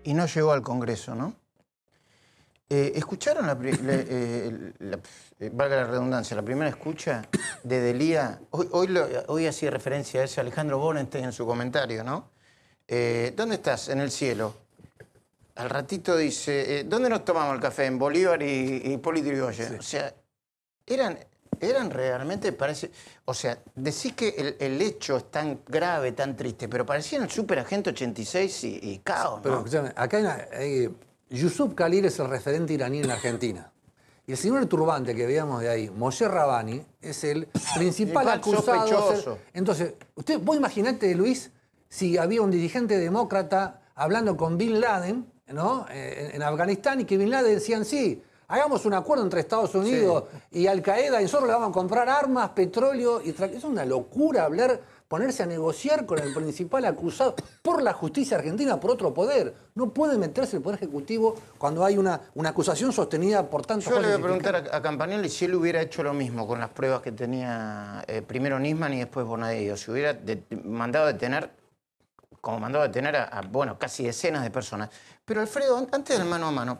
Y no llegó al Congreso, ¿no? ¿Escucharon valga la redundancia, la primera escucha de Delia? Hoy hacía referencia a eso Alejandro Bonenstein en su comentario, ¿no? ¿Dónde estás? En el cielo. Al ratito dice, ¿dónde nos tomamos el café? En Bolívar y Hipólito Yrigoyen. Sí. O sea, eran realmente, parece... O sea, decís que el hecho es tan grave, tan triste, pero parecían el superagente 86 y caos, ¿no? Pero escúchame, acá Yusuf Khalil es el referente iraní en la Argentina. Y el señor turbante que veíamos de ahí, Moshe Rabani, es el principal acusado. Sospechoso. Entonces, vos imaginate, Luis, si había un dirigente demócrata hablando con Bin Laden, ¿no? En Afganistán, y que Bin Laden decían sí. Hagamos un acuerdo entre Estados Unidos y Al-Qaeda y nosotros le vamos a comprar armas, petróleo y es una locura ponerse a negociar con el principal acusado por la justicia argentina, por otro poder. No puede meterse el Poder Ejecutivo cuando hay una acusación sostenida por tantos. Yo le voy a preguntar a Campanelli si él hubiera hecho lo mismo con las pruebas que tenía primero Nisman y después Bonadío. Si hubiera mandado a detener, como mandó a detener a casi decenas de personas. Pero Alfredo, antes del mano a mano,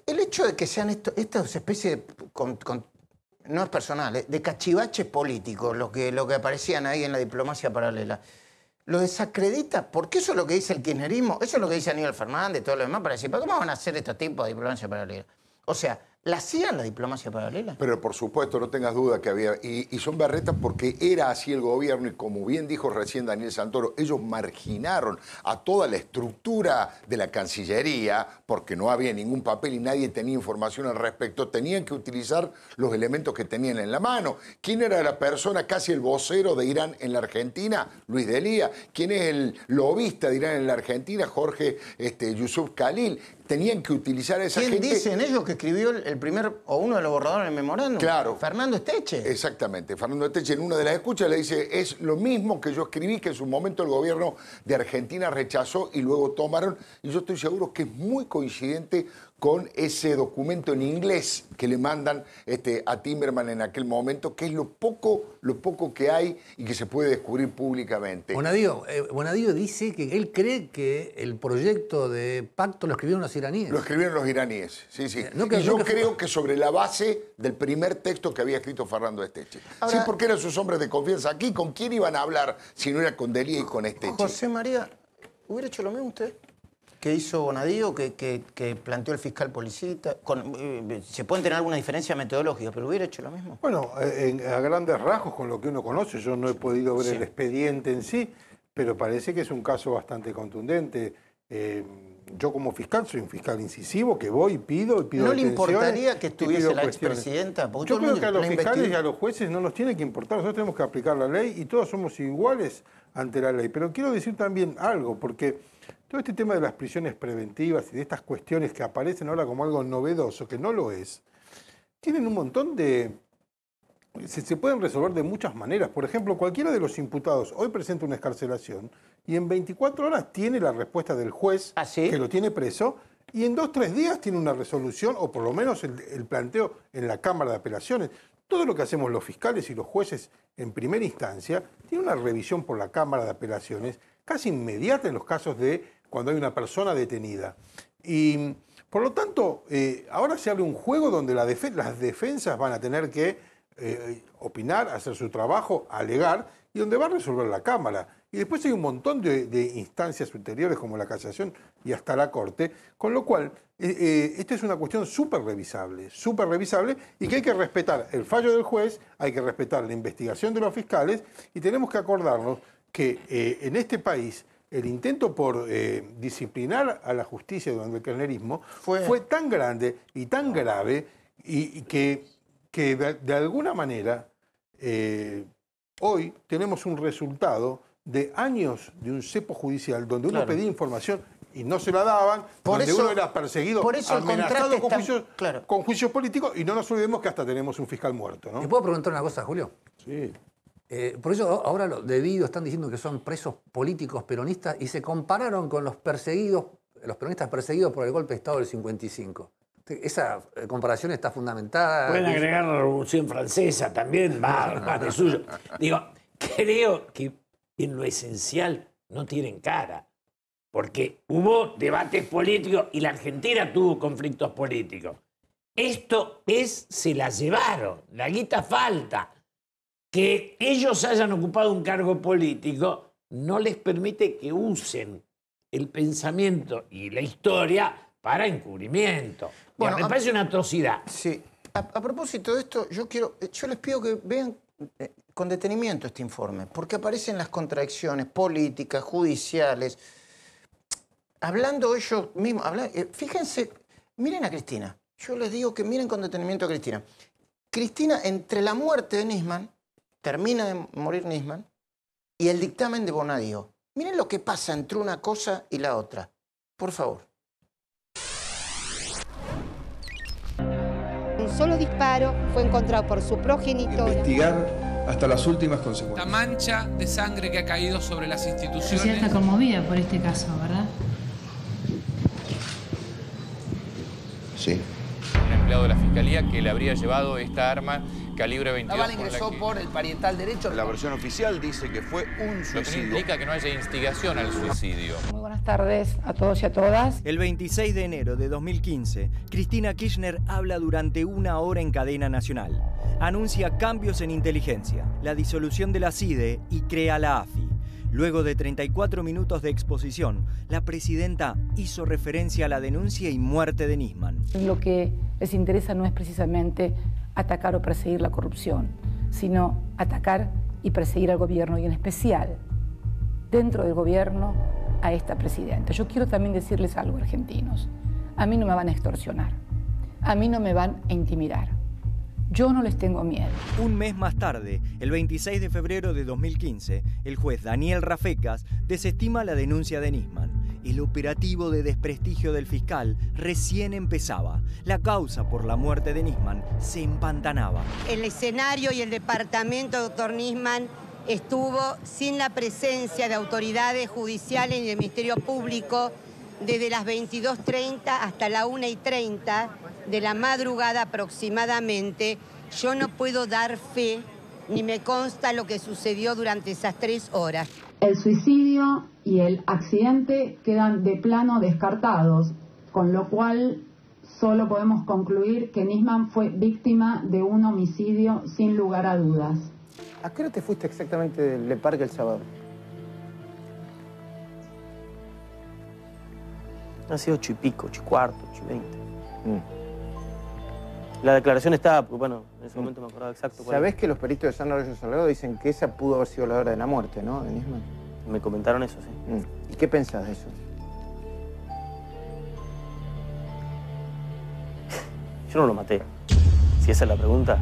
el hecho de que sean estas especies de, no es personal, de cachivaches políticos, lo que aparecían ahí en la diplomacia paralela, lo desacredita, porque eso es lo que dice el kirchnerismo, eso es lo que dice Aníbal Fernández y todo lo demás, para decir, ¿pero cómo van a hacer estos tipos de diplomacia paralela? O sea, ¿la hacían la diplomacia paralela? Pero por supuesto, no tengas duda que había... Y son berretas porque era así el gobierno y como bien dijo recién Daniel Santoro, ellos marginaron a toda la estructura de la Cancillería porque no había ningún papel y nadie tenía información al respecto. Tenían que utilizar los elementos que tenían en la mano. ¿Quién era la persona, casi el vocero de Irán en la Argentina? Luis Delía. ¿Quién es el lobista de Irán en la Argentina? Jorge Yusuf Khalil. Tenían que utilizar a esa gente. ¿Quién dicen ellos que escribió el primer o uno de los borradores del memorándum? Claro. Fernando Esteche. Exactamente. Fernando Esteche en una de las escuchas le dice, es lo mismo que yo escribí, que en su momento el gobierno de Argentina rechazó y luego tomaron. Y yo estoy seguro que es muy coincidente con ese documento en inglés que le mandan a Timerman en aquel momento, que es lo poco que hay y que se puede descubrir públicamente. Bonadío dice que él cree que el proyecto de pacto lo escribieron los iraníes. Lo escribieron los iraníes, sí. Y yo creo que sobre la base del primer texto que había escrito Fernando Esteche. Ahora, sí, porque eran sus hombres de confianza. Aquí, ¿con quién iban a hablar si no era con Delía y con Esteche? José María, ¿hubiera hecho lo mismo usted? ¿Qué hizo Bonadío, que planteó el fiscal Policita? Se pueden tener alguna diferencia metodológica, pero hubiera hecho lo mismo. Bueno, a grandes rasgos, con lo que uno conoce, yo no he podido ver el expediente en sí, pero parece que es un caso bastante contundente. Yo como fiscal soy un fiscal incisivo que voy y pido ¿No le importaría que estuviese la expresidenta? Yo creo que a los fiscales y a los jueces no nos tiene que importar. Nosotros tenemos que aplicar la ley y todos somos iguales ante la ley. Pero quiero decir también algo, porque todo este tema de las prisiones preventivas y de estas cuestiones que aparecen ahora como algo novedoso, que no lo es, tienen un montón de... Se pueden resolver de muchas maneras. Por ejemplo, cualquiera de los imputados hoy presenta una excarcelación y en 24 horas tiene la respuesta del juez que lo tiene preso y en 2 o 3 días tiene una resolución o por lo menos el planteo en la Cámara de Apelaciones. Todo lo que hacemos los fiscales y los jueces en primera instancia tiene una revisión por la Cámara de Apelaciones casi inmediata en los casos de cuando hay una persona detenida. Y por lo tanto, ahora se abre un juego donde las defensas van a tener que opinar, hacer su trabajo, alegar, y donde va a resolver la Cámara. Y después hay un montón de instancias ulteriores como la casación y hasta la Corte, con lo cual esta es una cuestión súper revisable y que hay que respetar el fallo del juez, hay que respetar la investigación de los fiscales y tenemos que acordarnos que en este país el intento por disciplinar a la justicia durante el kirchnerismo fue tan grande y tan grave y que de alguna manera hoy tenemos un resultado de años de un cepo judicial donde uno pedía información y no se la daban, donde uno era perseguido, amenazado con juicios políticos y no nos olvidemos que hasta tenemos un fiscal muerto, ¿no? ¿Te puedo preguntar una cosa, Julio? Sí. Por eso ahora los debidos están diciendo que son presos políticos peronistas y se compararon con los peronistas perseguidos por el golpe de Estado del 55. Esa comparación está fundamentada. Pueden agregar la Revolución Francesa también, más de suyo. Digo, creo que en lo esencial no tienen cara, porque hubo debates políticos y la Argentina tuvo conflictos políticos. Esto se la llevaron, la guita falta. Que ellos hayan ocupado un cargo político no les permite que usen el pensamiento y la historia para encubrimiento. Bueno, me parece una atrocidad. Sí. A propósito de esto, yo les pido que vean con detenimiento este informe, porque aparecen las contradicciones políticas, judiciales. Hablando ellos mismos, fíjense, miren a Cristina. Yo les digo que miren con detenimiento a Cristina. Cristina, entre la muerte de Nisman, termina de morir Nisman, y el dictamen de Bonadío. Miren lo que pasa entre una cosa y la otra. Por favor. Un solo disparo fue encontrado por su progenitor. Investigar hasta las últimas consecuencias. La mancha de sangre que ha caído sobre las instituciones. La sociedad está conmovida por este caso, ¿verdad? Sí. Un empleado de la Fiscalía que le habría llevado esta arma calibre 22. Naval ingresó por el parietal derecho. La versión oficial dice que fue un suicidio. Lo que no implica que no haya instigación al suicidio. Muy buenas tardes a todos y a todas. El 26 de enero de 2015, Cristina Kirchner habla durante 1 hora en cadena nacional. Anuncia cambios en inteligencia, la disolución de la CIDE y crea la AFI. Luego de 34 minutos de exposición, la presidenta hizo referencia a la denuncia y muerte de Nisman. Lo que les interesa no es precisamente atacar o perseguir la corrupción, sino atacar y perseguir al gobierno, y en especial, dentro del gobierno, a esta presidenta. Yo quiero también decirles algo, argentinos. A mí no me van a extorsionar. A mí no me van a intimidar. Yo no les tengo miedo. Un mes más tarde, el 26 de febrero de 2015, el juez Daniel Rafecas desestima la denuncia de Nisman. El operativo de desprestigio del fiscal recién empezaba. La causa por la muerte de Nisman se empantanaba. El escenario y el departamento, doctor Nisman, estuvo sin la presencia de autoridades judiciales y del Ministerio Público desde las 22:30 hasta la 1:30 de la madrugada aproximadamente. Yo no puedo dar fe, ni me consta lo que sucedió durante esas 3 horas. El suicidio y el accidente quedan de plano descartados, con lo cual solo podemos concluir que Nisman fue víctima de un homicidio sin lugar a dudas. ¿A qué hora te fuiste exactamente del Le Parque el sábado? Hace 8 y pico, 8:15, 8:20. La declaración estaba, porque bueno, en ese momento me acordaba exacto. ¿Sabés que los peritos de San Lorenzo Salgado dicen que esa pudo haber sido la hora de la muerte, ¿no, de Nisman? Me comentaron eso, sí. ¿Y qué pensás de eso? Yo no lo maté. Si esa es la pregunta,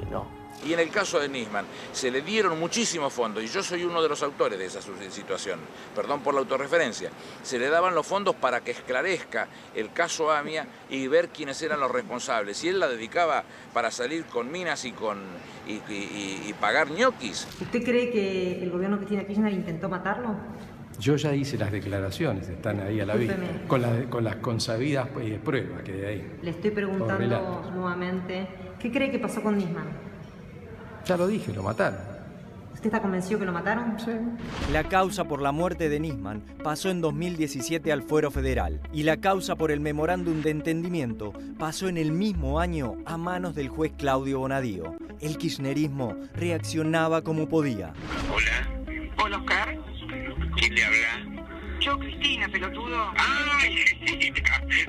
no. Y en el caso de Nisman, se le dieron muchísimos fondos, y yo soy uno de los autores de esa situación, perdón por la autorreferencia. Se le daban los fondos para que esclarezca el caso AMIA y ver quiénes eran los responsables. Y él la dedicaba para salir con minas y pagar ñoquis. ¿Usted cree que el gobierno de Cristina Kirchner intentó matarlo? Yo ya hice las declaraciones, están ahí a la vista, con las consabidas pruebas que hay ahí. Le estoy preguntando nuevamente, ¿qué cree que pasó con Nisman? Ya lo dije, lo mataron. ¿Usted está convencido que lo mataron? Sí. La causa por la muerte de Nisman pasó en 2017 al Fuero Federal y la causa por el memorándum de entendimiento pasó en el mismo año a manos del juez Claudio Bonadío. El kirchnerismo reaccionaba como podía. Hola. Hola, Oscar. ¿Quién le habla? Yo, Cristina, pelotudo. ¡Ay, Cristina!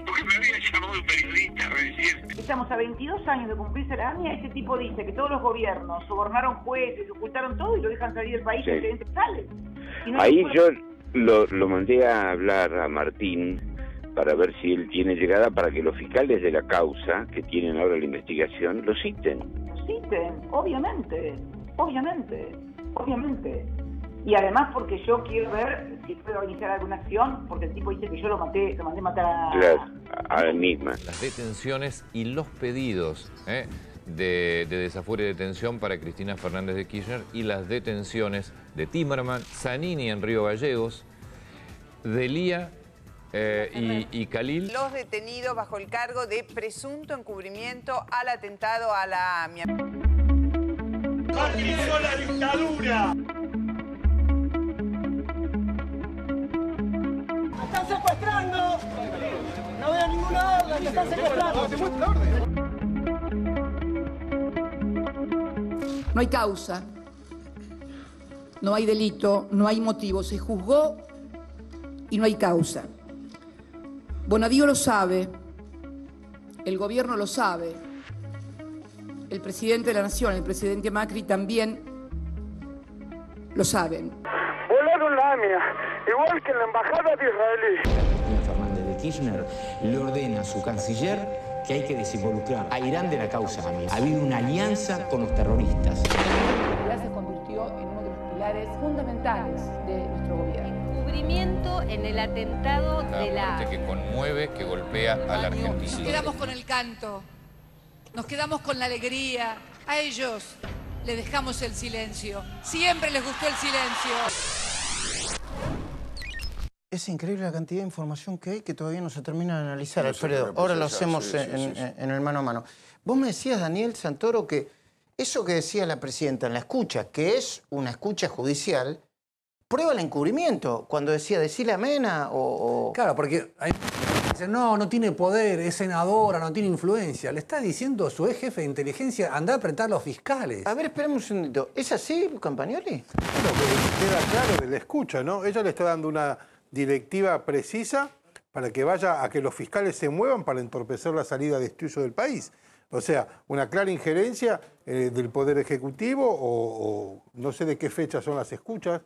Porque me había llamado un periodista recién. Estamos a 22 años de cumplirse la AMIA. Este tipo dice que todos los gobiernos sobornaron jueces, ocultaron todo y lo dejan salir del país. Sí. El presidente sale. No ahí yo lo mandé a hablar a Martín para ver si él tiene llegada para que los fiscales de la causa que tienen ahora la investigación lo citen. Citen, obviamente. Y además porque yo quiero ver si puedo iniciar alguna acción, porque el tipo dice que yo lo mandé matar a él misma. Las detenciones y los pedidos de desafuero y detención para Cristina Fernández de Kirchner y las detenciones de Timerman, Zanini en Río Gallegos, Delía y Khalil. Los detenidos bajo el cargo de presunto encubrimiento al atentado a la AMIA. ¡Partió la dictadura! ¡Están secuestrando! No veo ninguna orden, me están secuestrando. No hay causa, no hay delito, no hay motivo. Se juzgó y no hay causa. Bonadío lo sabe, el gobierno lo sabe, el presidente de la Nación, el presidente Macri también lo saben. Volaron la AMIA, igual que en la embajada de Israel. Cristina Fernández de Kirchner le ordena a su canciller que hay que desinvolucrar a Irán de la causa AMIA. Ha habido una alianza con los terroristas. Ya se convirtió en uno de los pilares fundamentales de nuestro gobierno. Encubrimiento en el atentado de la... muerte que conmueve, que golpea a la Argentina. Nos quedamos con el canto, nos quedamos con la alegría. A ellos les dejamos el silencio. Siempre les gustó el silencio. Es increíble la cantidad de información que hay que todavía no se termina de analizar, Alfredo. Ahora lo hacemos en el mano a mano. Vos me decías, Daniel Santoro, que eso que decía la presidenta en la escucha, que es una escucha judicial, prueba el encubrimiento. Cuando decía, decile amena o... Claro, porque Dice, no tiene poder, es senadora, no tiene influencia. Le está diciendo a su ex jefe de inteligencia, anda a apretar a los fiscales. A ver, esperemos un segundito. ¿Es así, Campagnoli? Bueno, que queda claro que le escucha, ¿no? Ella le está dando una directiva precisa para que vaya a que los fiscales se muevan para entorpecer la salida de Estuyo del país. O sea, una clara injerencia del Poder Ejecutivo o no sé de qué fecha son las escuchas,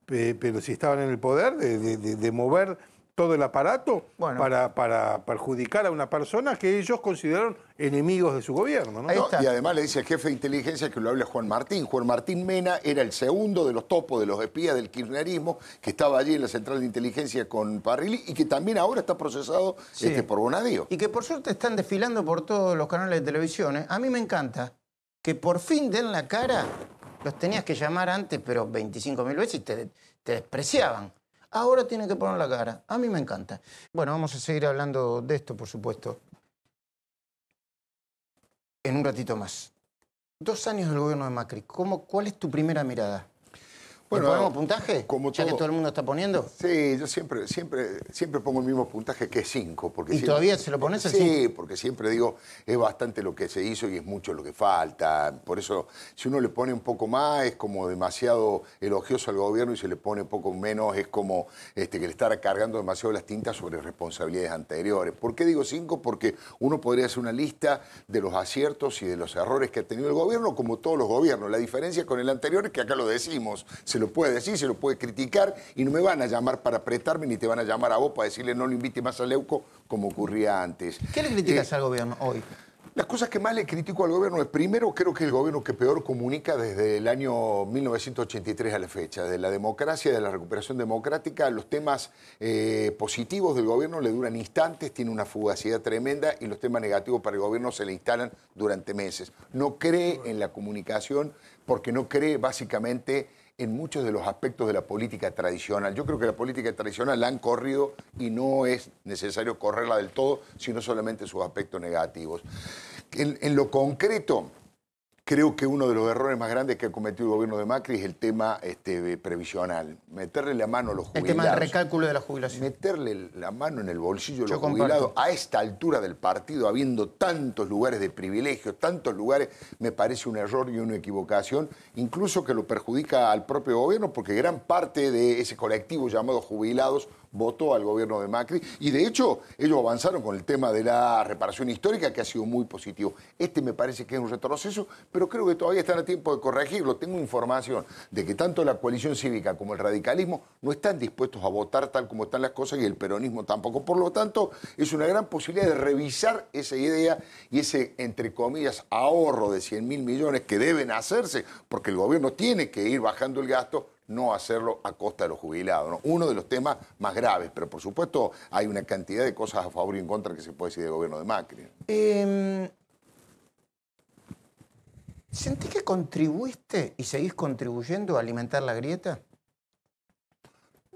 pero si estaban en el poder de mover todo el aparato para perjudicar a una persona que ellos consideraron enemigos de su gobierno, ¿no? Y además le dice al jefe de inteligencia que lo hable Juan Martín. Juan Martín Mena era el segundo de los topos de los espías del kirchnerismo, que estaba allí en la central de inteligencia con Parrilli y que también ahora está procesado por Bonadío. Y que por suerte están desfilando por todos los canales de televisión. A mí me encanta que por fin den la cara. Los tenías que llamar antes, pero 25.000 veces y te despreciaban. Ahora tienen que poner la cara. A mí me encanta. Bueno, vamos a seguir hablando de esto, por supuesto, en un ratito más. 2 años del gobierno de Macri. ¿Cuál es tu primera mirada? Bueno, ¿ponemos puntaje? Ya que todo el mundo está poniendo. Sí, yo siempre pongo el mismo puntaje, que es 5. ¿Y todavía se lo pones así? Sí, porque siempre digo, es bastante lo que se hizo y es mucho lo que falta. Por eso, si uno le pone un poco más, es como demasiado elogioso al gobierno, y si le pone un poco menos, es como que le estará cargando demasiado las tintas sobre responsabilidades anteriores. ¿Por qué digo 5? Porque uno podría hacer una lista de los aciertos y de los errores que ha tenido el gobierno, como todos los gobiernos. La diferencia con el anterior es que acá lo decimos. Se lo puede decir, se lo puede criticar y no me van a llamar para apretarme ni te van a llamar a vos para decirle no lo invite más a Leuco como ocurría antes. ¿Qué le criticas al gobierno hoy? Las cosas que más le critico al gobierno es, primero, creo que es el gobierno que peor comunica desde el año 1983 a la fecha. De la democracia, de la recuperación democrática, los temas positivos del gobierno le duran instantes, tiene una fugacidad tremenda, y los temas negativos para el gobierno se le instalan durante meses. No cree en la comunicación porque no cree básicamente en muchos de los aspectos de la política tradicional. Yo creo que la política tradicional la han corrido y no es necesario correrla del todo, sino solamente sus aspectos negativos. En lo concreto, creo que uno de los errores más grandes que ha cometido el gobierno de Macri es el tema previsional. Meterle la mano a los jubilados. El tema del recálculo de la jubilación. Meterle la mano en el bolsillo de los jubilados a esta altura del partido, habiendo tantos lugares de privilegio, tantos lugares, me parece un error y una equivocación, incluso que lo perjudica al propio gobierno, porque gran parte de ese colectivo llamado jubilados votó al gobierno de Macri, y de hecho ellos avanzaron con el tema de la reparación histórica, que ha sido muy positivo. Me parece que es un retroceso, pero creo que todavía están a tiempo de corregirlo. Tengo información de que tanto la coalición cívica como el radicalismo no están dispuestos a votar tal como están las cosas, y el peronismo tampoco. Por lo tanto, es una gran posibilidad de revisar esa idea y ese, entre comillas, ahorro de 100.000 millones que deben hacerse, porque el gobierno tiene que ir bajando el gasto, no hacerlo a costa de los jubilados, ¿no? Uno de los temas más graves, pero por supuesto hay una cantidad de cosas a favor y en contra que se puede decir del gobierno de Macri. ¿Sentís que contribuiste y seguís contribuyendo a alimentar la grieta?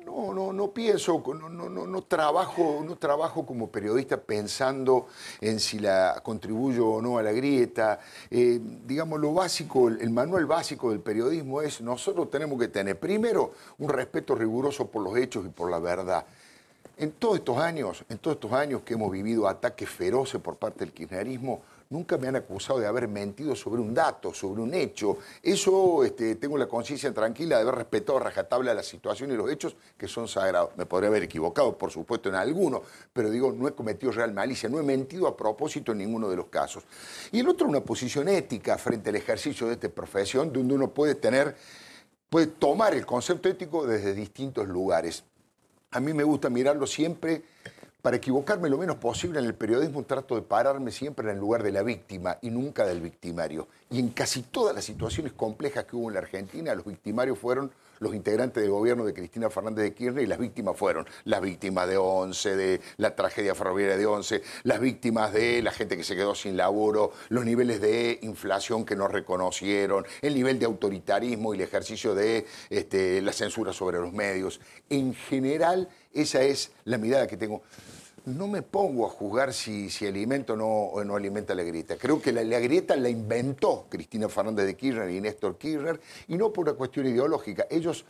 No pienso, no trabajo como periodista pensando en si la contribuyo o no a la grieta. Digamos, lo básico, el manual básico del periodismo es: nosotros tenemos que tener, primero, un respeto riguroso por los hechos y por la verdad. En todos estos años que hemos vivido ataques feroces por parte del kirchnerismo, nunca me han acusado de haber mentido sobre un dato, sobre un hecho. Eso tengo la conciencia tranquila de haber respetado a rajatabla la situación y los hechos, que son sagrados. Me podría haber equivocado, por supuesto, en alguno, pero digo, no he cometido real malicia, no he mentido a propósito en ninguno de los casos. Y el otro, una posición ética frente al ejercicio de esta profesión, donde uno puede tomar el concepto ético desde distintos lugares. A mí me gusta mirarlo siempre. Para equivocarme lo menos posible en el periodismo, trato de pararme siempre en el lugar de la víctima y nunca del victimario. Y en casi todas las situaciones complejas que hubo en la Argentina, los victimarios fueron los integrantes del gobierno de Cristina Fernández de Kirchner, y las víctimas fueron las víctimas de Once, de la tragedia ferroviaria de Once, las víctimas de la gente que se quedó sin laburo, los niveles de inflación que no reconocieron, el nivel de autoritarismo y el ejercicio de la censura sobre los medios. En general, esa es la mirada que tengo. No me pongo a juzgar si alimenta o no alimenta la grieta. Creo que la grieta la inventó Cristina Fernández de Kirchner y Néstor Kirchner, y no por una cuestión ideológica. Ellos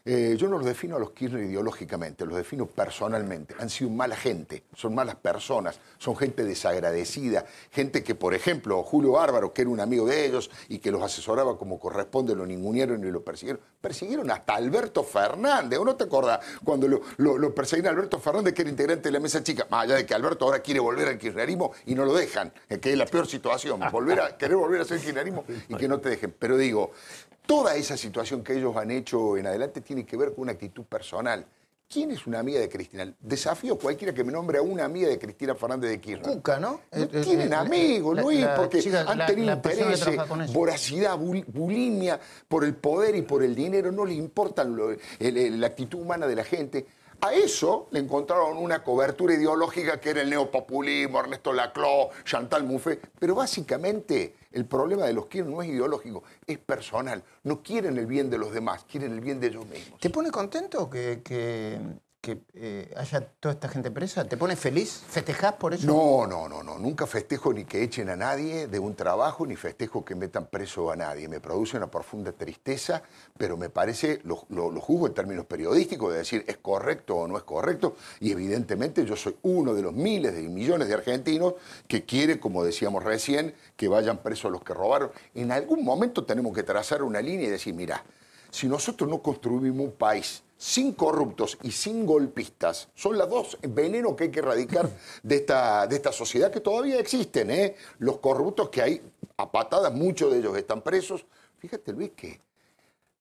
Yo no los defino a los Kirchner ideológicamente, los defino personalmente. Han sido mala gente, son malas personas, son gente desagradecida, gente que, por ejemplo, Julio Bárbaro, que era un amigo de ellos y que los asesoraba como corresponde, lo ningunearon y lo persiguieron. Persiguieron hasta Alberto Fernández, ¿o no te acordás? Cuando lo perseguían a Alberto Fernández, que era integrante de la mesa chica, más allá de que Alberto ahora quiere volver al kirchnerismo y no lo dejan, que es la peor situación, querer volver a ser kirchnerismo y que no te dejen. Pero digo, toda esa situación que ellos han hecho en adelante tiene que ver con una actitud personal. ¿Quién es una amiga de Cristina? Desafío a cualquiera que me nombre a una amiga de Cristina Fernández de Kirchner. Cuca, ¿no? No tienen amigos, Luis, porque han tenido intereses, voracidad, bulimia por el poder y por el dinero. No les importa la actitud humana de la gente. A eso le encontraron una cobertura ideológica que era el neopopulismo, Ernesto Laclau, Chantal Mouffe. Pero básicamente el problema de los Kirchner no es ideológico, es personal. No quieren el bien de los demás, quieren el bien de ellos mismos. ¿Te pone contento que haya toda esta gente presa? ¿Te pone feliz? ¿Festejás por eso? No. Nunca festejo ni que echen a nadie de un trabajo, ni festejo que metan preso a nadie. Me produce una profunda tristeza, pero me parece, lo juzgo en términos periodísticos, de decir es correcto o no es correcto, y evidentemente yo soy uno de los miles y millones de argentinos que quiere, como decíamos recién, que vayan presos los que robaron. En algún momento tenemos que trazar una línea y decir, mirá, si nosotros no construimos un país sin corruptos y sin golpistas, son las dos venenos que hay que erradicar de esta sociedad que todavía existen, ¿eh? Los corruptos que hay a patadas, muchos de ellos están presos. Fíjate, Luis, que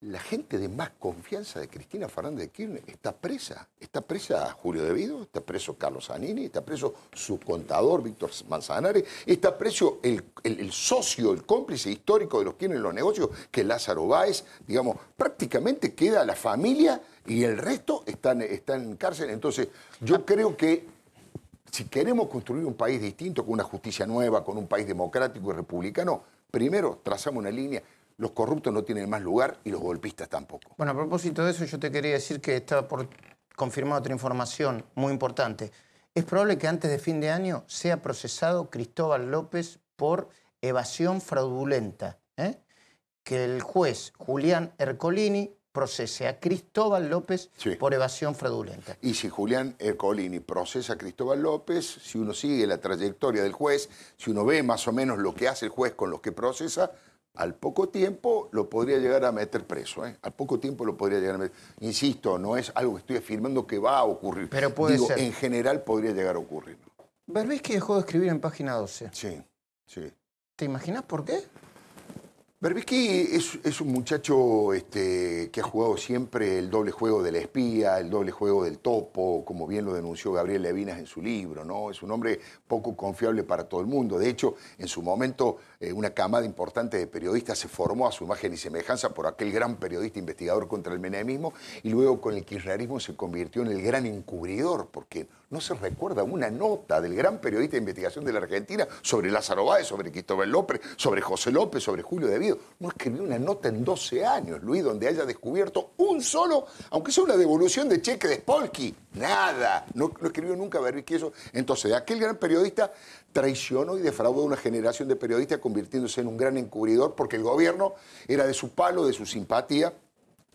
la gente de más confianza de Cristina Fernández de Kirchner está presa. Está presa Julio De Vido, está preso Carlos Zanini, está preso su contador Víctor Manzanares, está preso el socio, el cómplice histórico de los Kirchner en los negocios, que es Lázaro Báez. Digamos, prácticamente queda la familia y el resto están en cárcel. Entonces, yo creo que si queremos construir un país distinto, con una justicia nueva, con un país democrático y republicano, primero trazamos una línea. Los corruptos no tienen más lugar y los golpistas tampoco. Bueno, a propósito de eso, yo te quería decir que estaba por confirmar otra información muy importante. Es probable que antes de fin de año sea procesado Cristóbal López por evasión fraudulenta. Que el juez Julián Ercolini procese a Cristóbal López por evasión fraudulenta. Y si Julián Ercolini procesa a Cristóbal López, si uno sigue la trayectoria del juez, si uno ve más o menos lo que hace el juez con los que procesa, al poco tiempo lo podría llegar a meter preso. Al poco tiempo lo podría llegar a meter. Insisto, no es algo que estoy afirmando que va a ocurrir. Pero puede ser. En general podría llegar a ocurrir. Berbisky dejó de escribir en Página 12. Sí. ¿Te imaginas por qué? Berbisky es un muchacho que ha jugado siempre el doble juego del espía, el doble juego del topo, como bien lo denunció Gabriel Levinas en su libro, ¿no? Es un hombre poco confiable para todo el mundo. De hecho, en su momento, una camada importante de periodistas se formó a su imagen y semejanza por aquel gran periodista investigador contra el menemismo, y luego con el kirchnerismo se convirtió en el gran encubridor, porque no se recuerda una nota del gran periodista de investigación de la Argentina sobre Lázaro Báez, sobre Cristóbal López, sobre José López, sobre Julio De Vido. No escribió una nota en 12 años, Luis, donde haya descubierto un solo, aunque sea una devolución de cheque de Spolky. Nada. No escribió nunca Berbisky eso. Entonces, aquel gran periodista traicionó y defraudó a una generación de periodistas, convirtiéndose en un gran encubridor, porque el gobierno era de su palo, de su simpatía,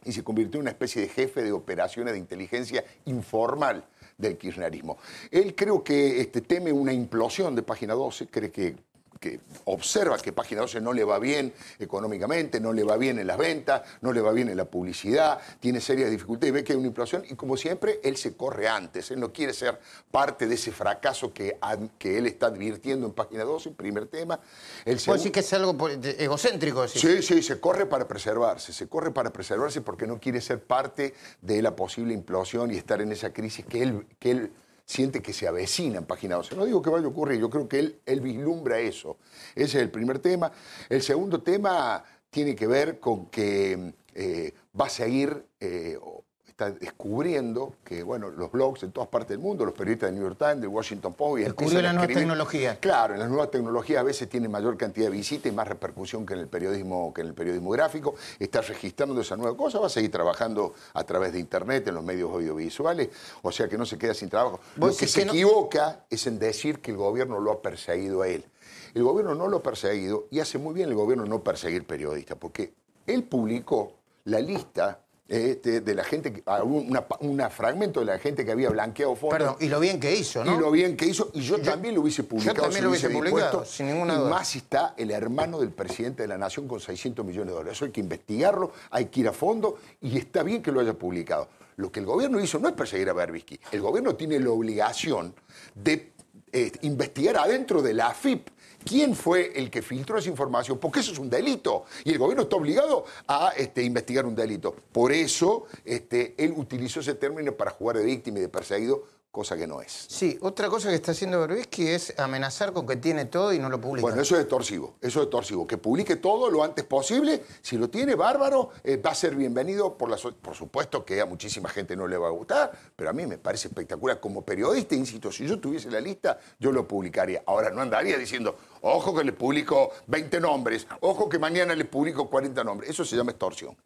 y se convirtió en una especie de jefe de operaciones de inteligencia informal del kirchnerismo. Él creo que teme una implosión de Página 12, cree que observa que Página 12 no le va bien económicamente, no le va bien en las ventas, no le va bien en la publicidad, tiene serias dificultades, ve que hay una implosión y, como siempre, él se corre antes. Él no quiere ser parte de ese fracaso que él está advirtiendo en Página 12, primer tema. ¿Puede decir que es algo egocéntrico? Sí, se corre para preservarse porque no quiere ser parte de la posible implosión y estar en esa crisis que él siente que se avecina en Página 12. No digo que vaya a ocurrir, yo creo que él vislumbra eso. Ese es el primer tema. El segundo tema tiene que ver con que va a seguir, está descubriendo que, bueno, los blogs en todas partes del mundo, los periodistas del New York Times, del Washington Post... Descubrió las nuevas tecnologías. Claro, en las nuevas tecnologías a veces tienen mayor cantidad de visitas y más repercusión que en el periodismo gráfico. Está registrando esa nueva cosa, va a seguir trabajando a través de Internet, en los medios audiovisuales, o sea que no se queda sin trabajo. Lo que se equivoca es en decir que el gobierno lo ha perseguido a él. El gobierno no lo ha perseguido y hace muy bien el gobierno no perseguir periodistas, porque él publicó la lista de la gente, un fragmento de la gente que había blanqueado fondos. Perdón, y lo bien que hizo, ¿no? Y lo bien que hizo, y yo también lo hubiese publicado. Yo también lo hubiese publicado, sin ninguna duda. Y más si está el hermano del presidente de la Nación con 600 millones de dólares. Eso hay que investigarlo, hay que ir a fondo, y está bien que lo haya publicado. Lo que el gobierno hizo no es perseguir a Berbisky. El gobierno tiene la obligación de investigar adentro de la AFIP quién fue el que filtró esa información, porque eso es un delito y el gobierno está obligado a investigar un delito. Por eso él utilizó ese término para jugar de víctima y de perseguido, cosa que no es. Sí, otra cosa que está haciendo Berbisky es amenazar con que tiene todo y no lo publica. Bueno, eso es extorsivo, que publique todo lo antes posible. Si lo tiene, bárbaro, va a ser bienvenido. Por supuesto que a muchísima gente no le va a gustar, pero a mí me parece espectacular. Como periodista, insisto, si yo tuviese la lista, yo lo publicaría. Ahora, no andaría diciendo, ojo que le publico 20 nombres, ojo que mañana le publico 40 nombres. Eso se llama extorsión.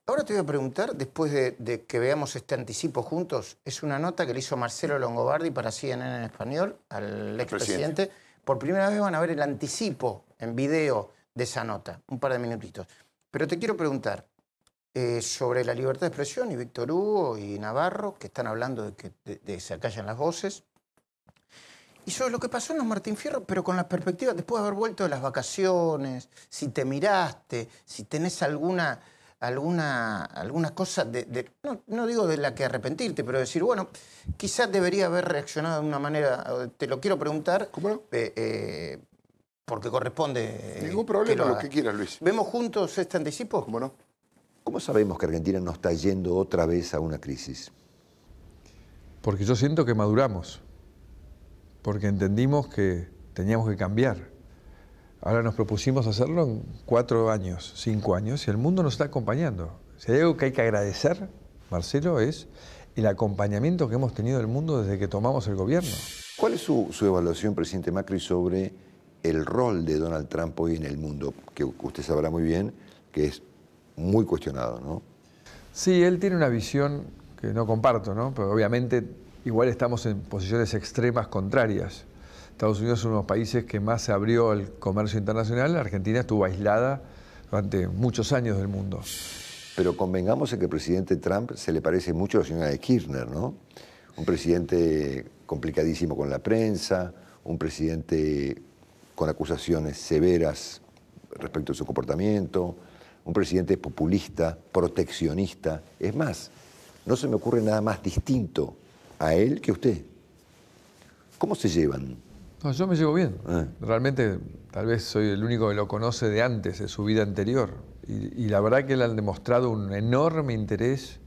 Ahora te voy a preguntar, después de que veamos este anticipo juntos, es una nota que le hizo Marcelo Longobardi para CNN en español al expresidente. Por primera vez van a ver el anticipo en video de esa nota, un par de minutitos. Pero te quiero preguntar sobre la libertad de expresión y Víctor Hugo y Navarro, que están hablando de que se acallan las voces. Y sobre lo que pasó en los Martín Fierro, pero con la perspectiva, después de haber vuelto de las vacaciones, si te miraste, si tenés alguna cosa no digo de la que arrepentirte, pero decir, bueno, quizás debería haber reaccionado de una manera, te lo quiero preguntar, ¿cómo no? Porque corresponde. Ningún problema, lo que quieras, Luis. ¿Vemos juntos este anticipo? ¿Cómo no? ¿Cómo sabemos que Argentina no está yendo otra vez a una crisis? Porque yo siento que maduramos, porque entendimos que teníamos que cambiar. Ahora nos propusimos hacerlo en 4 años, 5 años, y el mundo nos está acompañando. Si hay algo que hay que agradecer, Marcelo, es el acompañamiento que hemos tenido del mundo desde que tomamos el gobierno. ¿Cuál es su evaluación, presidente Macri, sobre el rol de Donald Trump hoy en el mundo? Que usted sabrá muy bien que es muy cuestionado, ¿no? Sí, él tiene una visión que no comparto, ¿no? Pero obviamente igual estamos en posiciones extremas contrarias. Estados Unidos es uno de los países que más se abrió al comercio internacional. Argentina estuvo aislada durante muchos años del mundo. Pero convengamos en que el presidente Trump se le parece mucho a la señora de Kirchner, ¿no? Un presidente complicadísimo con la prensa, un presidente con acusaciones severas respecto a su comportamiento, un presidente populista, proteccionista. Es más, no se me ocurre nada más distinto a él que a usted. ¿Cómo se llevan? No, yo me llevo bien. Realmente, tal vez soy el único que lo conoce de antes, de su vida anterior. Y la verdad que él ha demostrado un enorme interés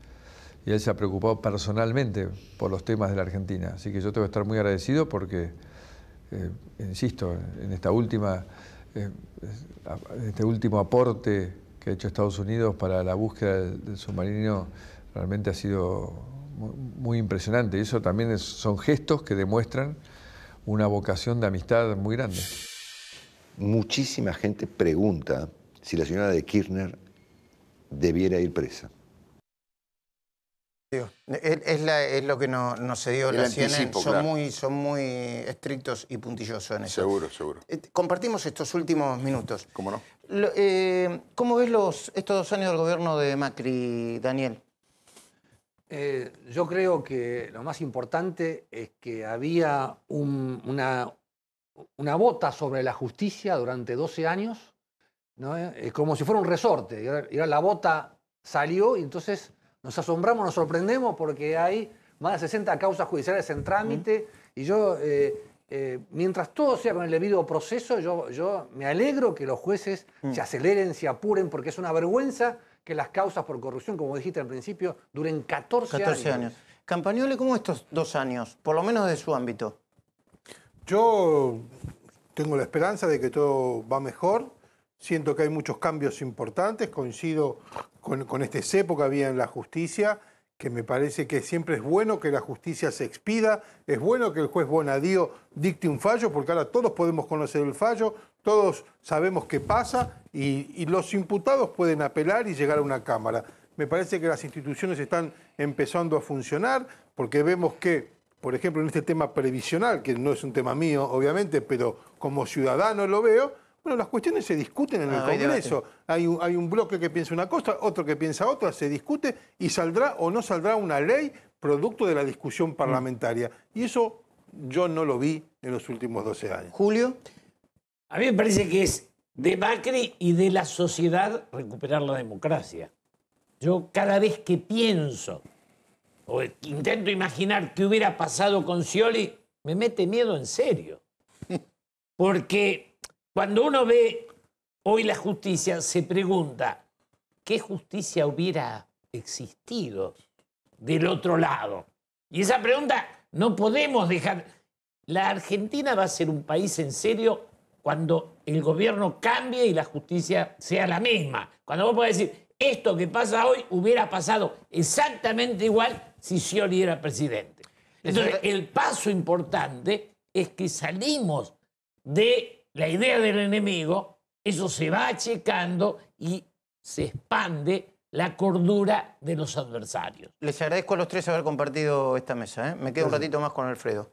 y él se ha preocupado personalmente por los temas de la Argentina. Así que yo tengo que estar muy agradecido porque, insisto, en este último aporte que ha hecho Estados Unidos para la búsqueda del submarino realmente ha sido muy impresionante. Y eso también son gestos que demuestran una vocación de amistad muy grande. Muchísima gente pregunta si la señora de Kirchner debiera ir presa. Es lo que nos se dio la CNN. Son muy estrictos y puntillosos en eso. Seguro. Compartimos estos últimos minutos. ¿Cómo no? ¿Cómo ves estos 2 años del gobierno de Macri, Daniel? Yo creo que lo más importante es que había una bota sobre la justicia durante 12 años, ¿no? Como si fuera un resorte. Y ahora la bota salió y entonces nos asombramos, nos sorprendemos porque hay más de 60 causas judiciales en trámite. Y yo, mientras todo sea con el debido proceso, yo me alegro que los jueces se aceleren, se apuren, porque es una vergüenza que las causas por corrupción, como dijiste al principio, duren 14 años. Campagnoli, ¿cómo estos 2 años? Por lo menos de su ámbito. Yo tengo la esperanza de que todo va mejor. Siento que hay muchos cambios importantes. Coincido con este cepo que había en la justicia, que me parece que siempre es bueno que la justicia se expida. Es bueno que el juez Bonadío dicte un fallo, porque ahora todos podemos conocer el fallo, todos sabemos qué pasa y los imputados pueden apelar y llegar a una cámara. Me parece que las instituciones están empezando a funcionar porque vemos que, por ejemplo, en este tema previsional, que no es un tema mío, obviamente, pero como ciudadano lo veo, Bueno, las cuestiones se discuten en el Congreso. Hay un bloque que piensa una cosa, otro que piensa otra, se discute y saldrá o no saldrá una ley producto de la discusión parlamentaria. Y eso yo no lo vi en los últimos 12 años. Julio. A mí me parece que es de Macri y de la sociedad recuperar la democracia. Yo cada vez que pienso o intento imaginar qué hubiera pasado con Scioli, me mete miedo en serio. Porque cuando uno ve hoy la justicia, se pregunta, ¿qué justicia hubiera existido del otro lado? Y esa pregunta no podemos dejar. La Argentina va a ser un país en serio cuando el gobierno cambie y la justicia sea la misma. Cuando vos podés decir, esto que pasa hoy hubiera pasado exactamente igual si Scioli era presidente. Entonces, el paso importante es que salimos de la idea del enemigo, eso se va achicando y se expande la cordura de los adversarios. Les agradezco a los tres haber compartido esta mesa, ¿eh? Me quedo un ratito más con Alfredo.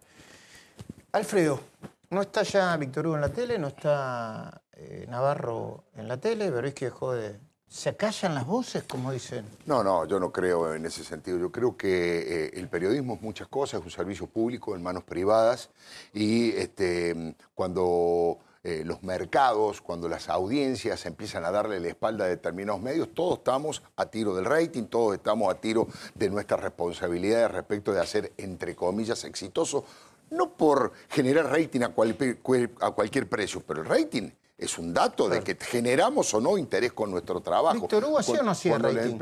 Alfredo, ¿no está ya Víctor Hugo en la tele? ¿No está Navarro en la tele? ¿Pero es que dejó de...? ¿Se callan las voces, como dicen? No, yo no creo en ese sentido. Yo creo que el periodismo es muchas cosas, es un servicio público en manos privadas y cuando los mercados, cuando las audiencias empiezan a darle la espalda a determinados medios, todos estamos a tiro del rating, todos estamos a tiro de nuestras responsabilidades respecto de hacer, entre comillas, exitoso, no por generar rating a cualquier precio, pero el rating es un dato de que generamos o no interés con nuestro trabajo. ¿Víctor Hugo hacía o no hacía rating?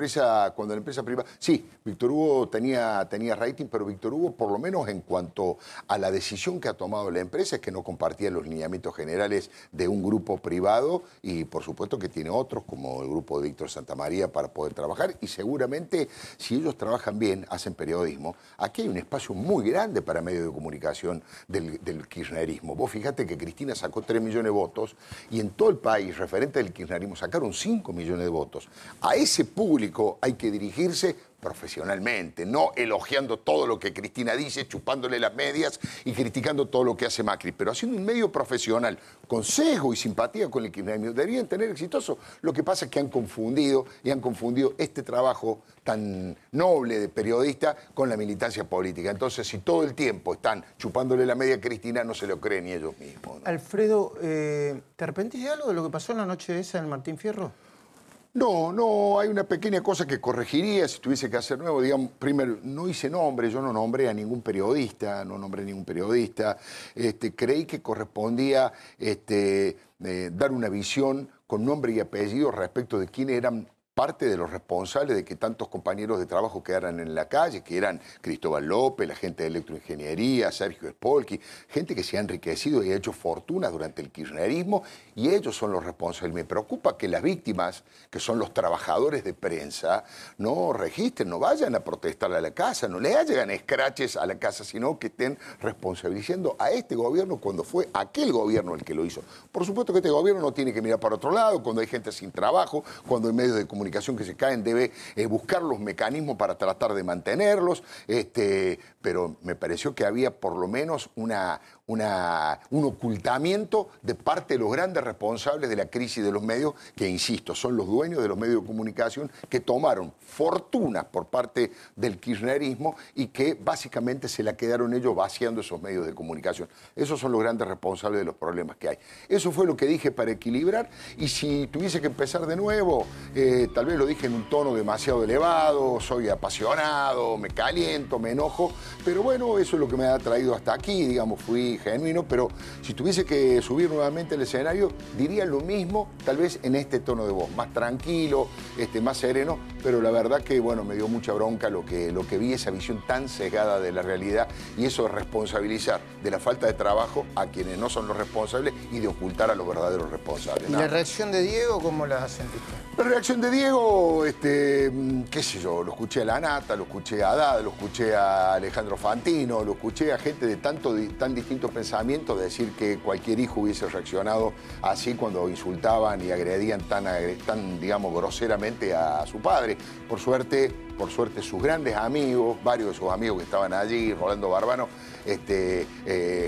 Cuando la empresa privada... Sí, Víctor Hugo tenía rating, pero Víctor Hugo, por lo menos en cuanto a la decisión que ha tomado la empresa, es que no compartía los lineamientos generales de un grupo privado y, por supuesto, que tiene otros, como el grupo de Víctor Santamaría, para poder trabajar. Y seguramente, si ellos trabajan bien, hacen periodismo, aquí hay un espacio muy grande para medios de comunicación del kirchnerismo. Vos fíjate que Cristina sacó 3 millones de votos y en todo el país, referente del kirchnerismo, sacaron 5 millones de votos. A ese público hay que dirigirse profesionalmente, no elogiando todo lo que Cristina dice, chupándole las medias y criticando todo lo que hace Macri, pero haciendo un medio profesional, con sesgo y simpatía con el kirchnerismo. Deberían tener exitoso. Lo que pasa es que han confundido este trabajo tan noble de periodista con la militancia política. Entonces, si todo el tiempo están chupándole la media a Cristina, no se lo creen ni ellos mismos, ¿no? Alfredo, ¿te arrepentís de algo de lo que pasó en la noche esa en Martín Fierro? No, hay una pequeña cosa que corregiría si tuviese que hacer nuevo. Digamos, primero, no hice nombre, yo no nombré a ningún periodista, creí que correspondía dar una visión con nombre y apellido respecto de quiénes eran parte de los responsables de que tantos compañeros de trabajo quedaran en la calle, que eran Cristóbal López, la gente de electroingeniería, Sergio Spolky, gente que se ha enriquecido y ha hecho fortunas durante el kirchnerismo, y ellos son los responsables. Me preocupa que las víctimas, que son los trabajadores de prensa, no registren, no vayan a protestar a la casa, no le hagan escraches a la casa, sino que estén responsabilizando a este gobierno cuando fue aquel gobierno el que lo hizo. Por supuesto que este gobierno no tiene que mirar para otro lado, cuando hay gente sin trabajo, cuando hay medios de comunicación que se caen, debe buscar los mecanismos para tratar de mantenerlos, pero me pareció que había por lo menos un ocultamiento de parte de los grandes responsables de la crisis de los medios, que insisto, son los dueños de los medios de comunicación, que tomaron fortunas por parte del kirchnerismo y que básicamente se la quedaron ellos vaciando esos medios de comunicación. Esos son los grandes responsables de los problemas que hay. Eso fue lo que dije para equilibrar, y si tuviese que empezar de nuevo, tal vez lo dije en un tono demasiado elevado, soy apasionado, me caliento, me enojo, pero bueno, eso es lo que me ha traído hasta aquí, digamos, fui genuino, pero si tuviese que subir nuevamente al escenario, diría lo mismo, tal vez en este tono de voz, más tranquilo, más sereno, pero la verdad que, bueno, me dio mucha bronca lo que vi, esa visión tan cegada de la realidad, y eso de responsabilizar de la falta de trabajo a quienes no son los responsables y de ocultar a los verdaderos responsables. ¿Y la reacción de Diego cómo la sentiste? La reacción de Diego, qué sé yo, lo escuché a La Nata, lo escuché a Haddad, lo escuché a Alejandro Fantino, lo escuché a gente de tan distintos pensamientos, de decir que cualquier hijo hubiese reaccionado así cuando insultaban y agredían tan digamos, groseramente a su padre. padre. Por suerte sus grandes amigos, varios de sus amigos que estaban allí, Rolando Barbano,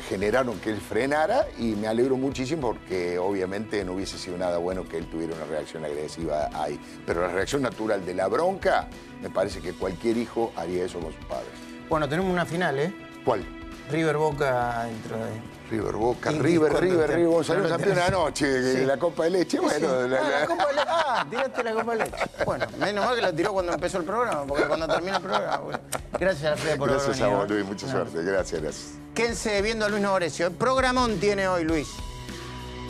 generaron que él frenara y me alegro muchísimo porque obviamente no hubiese sido nada bueno que él tuviera una reacción agresiva ahí. Pero la reacción natural de la bronca, me parece que cualquier hijo haría eso con sus padres. Bueno, tenemos una final, ¿eh? ¿Cuál? River Boca dentro de... River Boca, River, salió campeón anoche, Sí. La Copa de Leche, Sí, bueno. sí. La Copa de Leche. Ah, tiraste la Copa de Leche. Bueno, menos mal que la tiró cuando empezó el programa, porque cuando termina el programa... Bueno. Gracias, Alfredo, por haber Gracias a venido. vos, Luis, mucha suerte. Gracias. Quédense viendo a Luis Novarecio. El programón tiene hoy, Luis.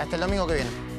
Hasta el domingo que viene.